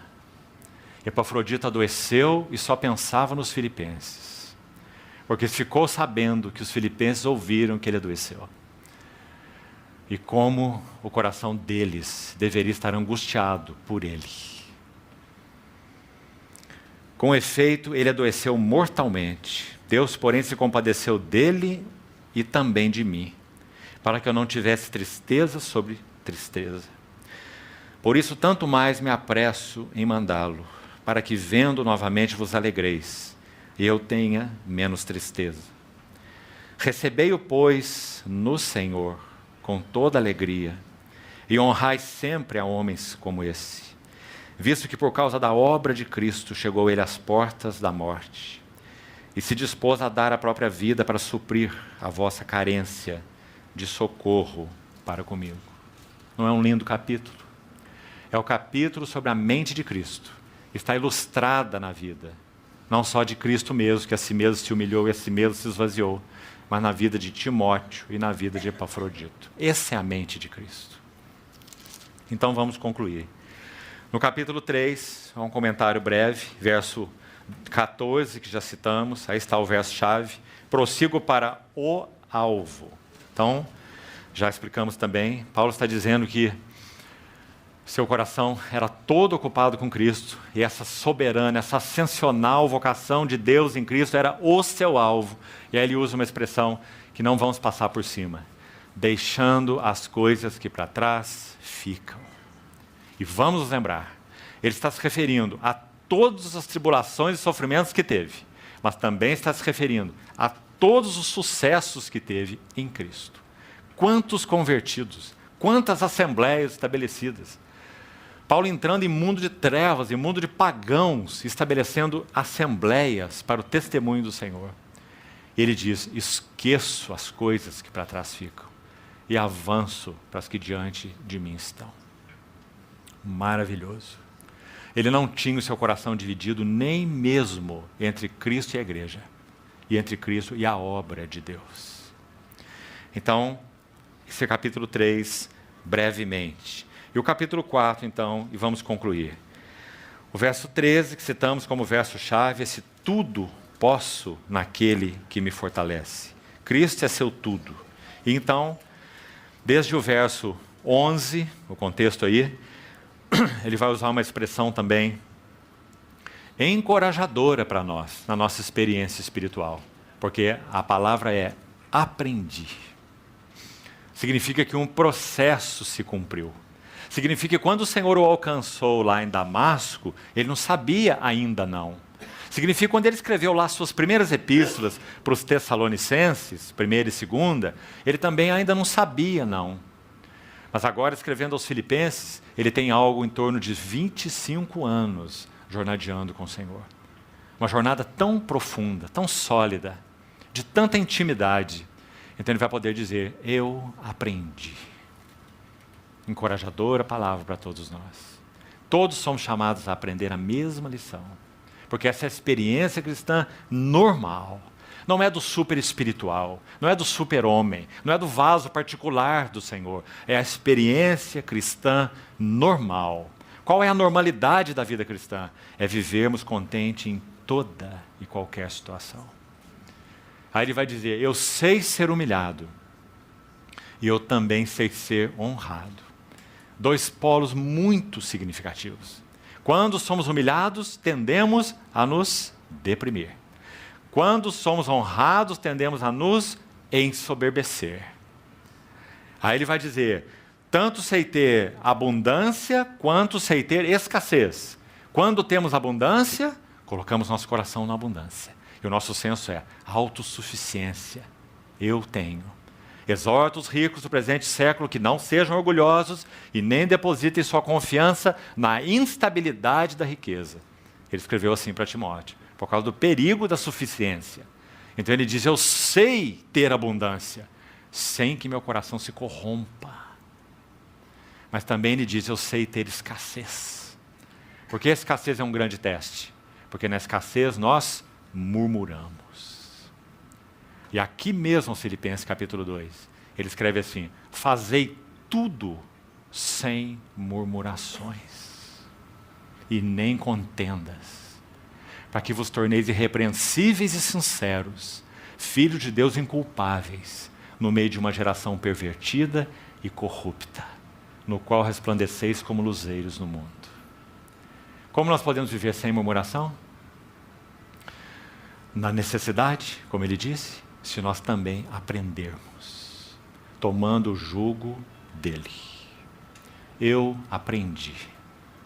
Epafrodito adoeceu e só pensava nos filipenses, porque ficou sabendo que os filipenses ouviram que ele adoeceu. E como o coração deles deveria estar angustiado por ele. Com efeito, ele adoeceu mortalmente. Deus, porém, se compadeceu dele e também de mim, para que eu não tivesse tristeza sobre tristeza. Por isso, tanto mais me apresso em mandá-lo, para que, vendo novamente, vos alegreis, e eu tenha menos tristeza. Recebei-o, pois, no Senhor, com toda alegria, e honrai sempre a homens como esse, visto que por causa da obra de Cristo chegou ele às portas da morte, e se dispôs a dar a própria vida para suprir a vossa carência de socorro para comigo. Não é um lindo capítulo? É o capítulo sobre a mente de Cristo. Está ilustrada na vida, não só de Cristo mesmo, que a si mesmo se humilhou e a si mesmo se esvaziou, mas na vida de Timóteo e na vida de Epafrodito. Essa é a mente de Cristo. Então vamos concluir. No capítulo 3, um comentário breve, verso 14, que já citamos, aí está o verso-chave. Prossigo para o alvo. Então, já explicamos também, Paulo está dizendo que seu coração era todo ocupado com Cristo, e essa soberana, essa ascensional vocação de Deus em Cristo era o seu alvo. E aí ele usa uma expressão que não vamos passar por cima, deixando as coisas que para trás ficam. E vamos nos lembrar, ele está se referindo a todas as tribulações e sofrimentos que teve, mas também está se referindo a todos os sucessos que teve em Cristo. Quantos convertidos, quantas assembleias estabelecidas. Paulo entrando em mundo de trevas, em mundo de pagãos, estabelecendo assembleias para o testemunho do Senhor. E ele diz, esqueço as coisas que para trás ficam e avanço para as que diante de mim estão. Maravilhoso. Ele não tinha o seu coração dividido nem mesmo entre Cristo e a igreja, e entre Cristo e a obra de Deus. Então, esse é capítulo 3, brevemente. E o capítulo 4, então, e vamos concluir. O verso 13, que citamos como verso-chave, esse tudo posso naquele que me fortalece. Cristo é seu tudo. E então, desde o verso 11, o contexto aí, ele vai usar uma expressão também encorajadora para nós, na nossa experiência espiritual. Porque a palavra é aprendi. Significa que um processo se cumpriu. Significa que quando o Senhor o alcançou lá em Damasco, ele não sabia ainda não. Significa que quando ele escreveu lá suas primeiras epístolas para os Tessalonicenses, primeira e segunda, ele também ainda não sabia não. Mas agora, escrevendo aos Filipenses, ele tem algo em torno de 25 anos jornadeando com o Senhor. Uma jornada tão profunda, tão sólida, de tanta intimidade. Então ele vai poder dizer, eu aprendi. Encorajadora palavra para todos nós. Todos somos chamados a aprender a mesma lição. Porque essa é a experiência cristã normal. Não é do super espiritual, não é do super homem, não é do vaso particular do Senhor. É a experiência cristã normal. Qual é a normalidade da vida cristã? É vivermos contente em toda e qualquer situação. Aí ele vai dizer, eu sei ser humilhado e eu também sei ser honrado. Dois polos muito significativos. Quando somos humilhados, tendemos a nos deprimir. Quando somos honrados, tendemos a nos ensoberbecer. Aí ele vai dizer, tanto sei ter abundância, quanto sei ter escassez. Quando temos abundância, colocamos nosso coração na abundância. E o nosso senso é autossuficiência. Eu tenho. Exorta os ricos do presente século que não sejam orgulhosos e nem depositem sua confiança na instabilidade da riqueza. Ele escreveu assim para Timóteo, por causa do perigo da suficiência. Então ele diz, eu sei ter abundância, sem que meu coração se corrompa. Mas também ele diz, eu sei ter escassez. Porque a escassez é um grande teste. Porque na escassez nós murmuramos. E aqui mesmo, Filipenses capítulo 2, ele escreve assim, fazei tudo sem murmurações e nem contendas, para que vos torneis irrepreensíveis e sinceros, filhos de Deus inculpáveis, no meio de uma geração pervertida e corrupta, no qual resplandeceis como luzeiros no mundo. Como nós podemos viver sem murmuração? Na necessidade, como ele disse, se nós também aprendermos, tomando o jugo dele. Eu aprendi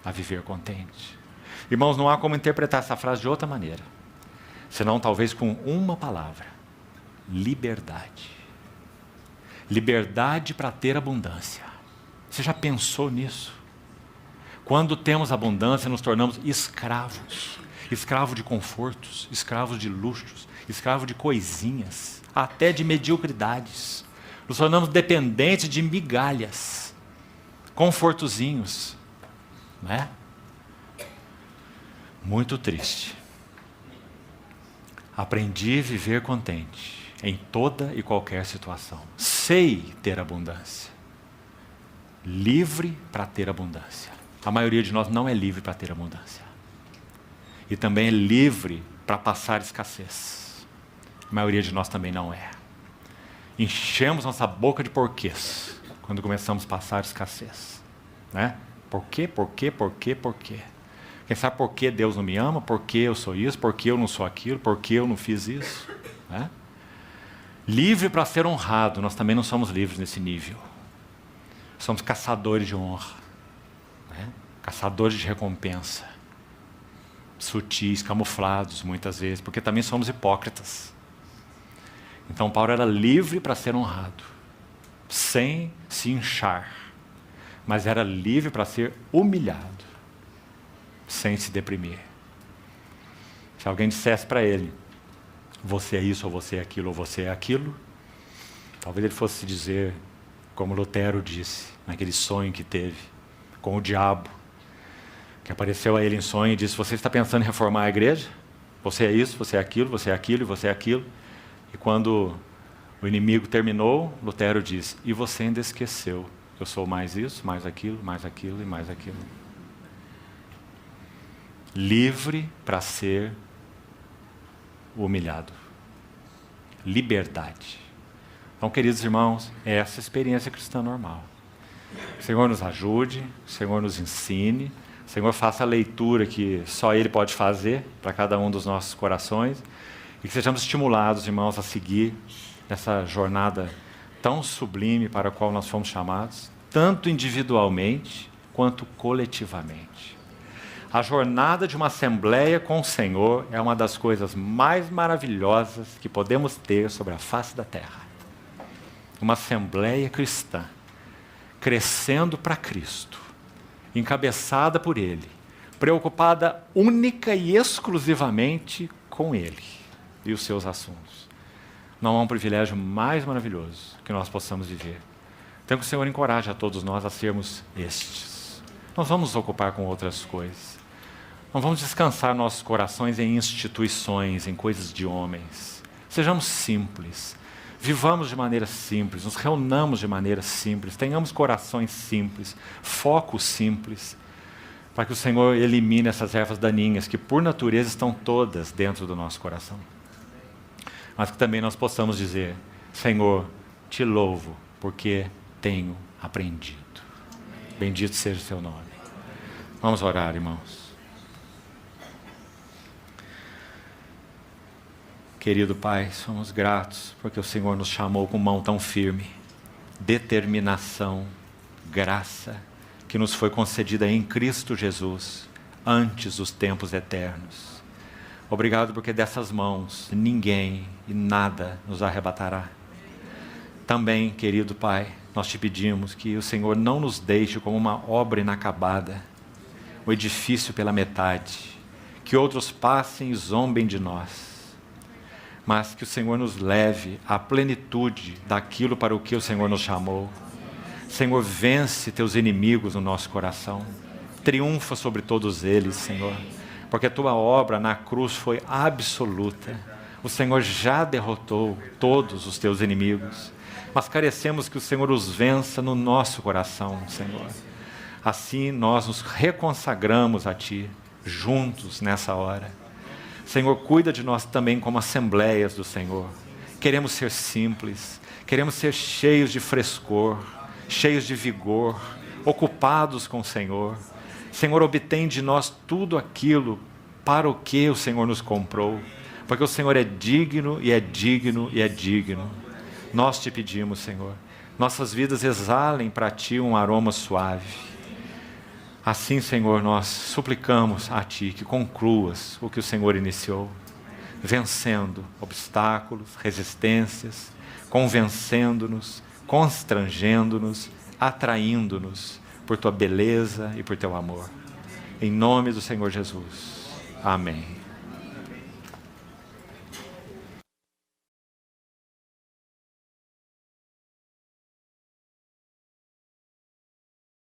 a viver contente. Irmãos, não há como interpretar essa frase de outra maneira, senão talvez com uma palavra: liberdade. Liberdade para ter abundância. Você já pensou nisso? Quando temos abundância, nos tornamos escravos. Escravo de confortos, escravos de luxos, escravo de coisinhas, até de mediocridades. Nos tornamos dependentes de migalhas, confortozinhos, não é? Muito triste. Aprendi a viver contente em toda e qualquer situação. Sei ter abundância. Livre para ter abundância. A maioria de nós não é livre para ter abundância. E também é livre para passar escassez. A maioria de nós também não é. Enchemos nossa boca de porquês quando começamos a passar escassez. Né? Por quê? Quem sabe por que Deus não me ama? Por que eu sou isso? Por que eu não sou aquilo? Por que eu não fiz isso? Né? Livre para ser honrado. Nós também não somos livres nesse nível. Somos caçadores de honra. Né? Caçadores de recompensa. Sutis, camuflados muitas vezes, porque também somos hipócritas. Então Paulo era livre para ser honrado, sem se inchar, mas era livre para ser humilhado, sem se deprimir. Se alguém dissesse para ele, você é isso, ou você é aquilo, ou você é aquilo, talvez ele fosse dizer, como Lutero disse, naquele sonho que teve com o diabo, que apareceu a ele em sonho e disse, você está pensando em reformar a igreja? Você é isso, você é aquilo, você é aquilo e você é aquilo. E quando o inimigo terminou, Lutero disse, e você ainda esqueceu, eu sou mais isso, mais aquilo e mais aquilo. Livre para ser humilhado. Liberdade. Então, queridos irmãos, é essa experiência cristã normal. O Senhor nos ajude, o Senhor nos ensine, o Senhor faça a leitura que só Ele pode fazer para cada um dos nossos corações e que sejamos estimulados, irmãos, a seguir essa jornada tão sublime para a qual nós fomos chamados, tanto individualmente quanto coletivamente. A jornada de uma assembleia com o Senhor é uma das coisas mais maravilhosas que podemos ter sobre a face da terra. Uma assembleia cristã, crescendo para Cristo, encabeçada por Ele, preocupada única e exclusivamente com Ele e os seus assuntos. Não há um privilégio mais maravilhoso que nós possamos viver. Então que o Senhor encoraje a todos nós a sermos estes. Não vamos nos ocupar com outras coisas. Não vamos descansar nossos corações em instituições, em coisas de homens. Sejamos simples. Vivamos de maneira simples, nos reunamos de maneira simples, tenhamos corações simples, foco simples, para que o Senhor elimine essas ervas daninhas que por natureza estão todas dentro do nosso coração. Mas que também nós possamos dizer, Senhor, te louvo, porque tenho aprendido. Bendito seja o seu nome. Vamos orar, irmãos. Querido Pai, somos gratos porque o Senhor nos chamou com mão tão firme, determinação, graça, que nos foi concedida em Cristo Jesus, antes dos tempos eternos. Obrigado porque dessas mãos ninguém e nada nos arrebatará. Também, querido Pai, nós te pedimos que o Senhor não nos deixe como uma obra inacabada, o edifício pela metade, que outros passem e zombem de nós, mas que o Senhor nos leve à plenitude daquilo para o que o Senhor nos chamou. Senhor, vence teus inimigos no nosso coração, triunfa sobre todos eles, Senhor, porque a tua obra na cruz foi absoluta. O Senhor já derrotou todos os teus inimigos, mas carecemos que o Senhor os vença no nosso coração, Senhor. Assim nós nos reconsagramos a Ti, juntos nessa hora. Senhor, cuida de nós também como assembleias do Senhor. Queremos ser simples, queremos ser cheios de frescor, cheios de vigor, ocupados com o Senhor. Senhor, obtém de nós tudo aquilo para o que o Senhor nos comprou, porque o Senhor é digno e é digno e é digno. Nós te pedimos, Senhor, nossas vidas exalem para Ti um aroma suave. Assim, Senhor, nós suplicamos a Ti que concluas o que o Senhor iniciou, vencendo obstáculos, resistências, convencendo-nos, constrangendo-nos, atraindo-nos por Tua beleza e por Teu amor. Em nome do Senhor Jesus. Amém.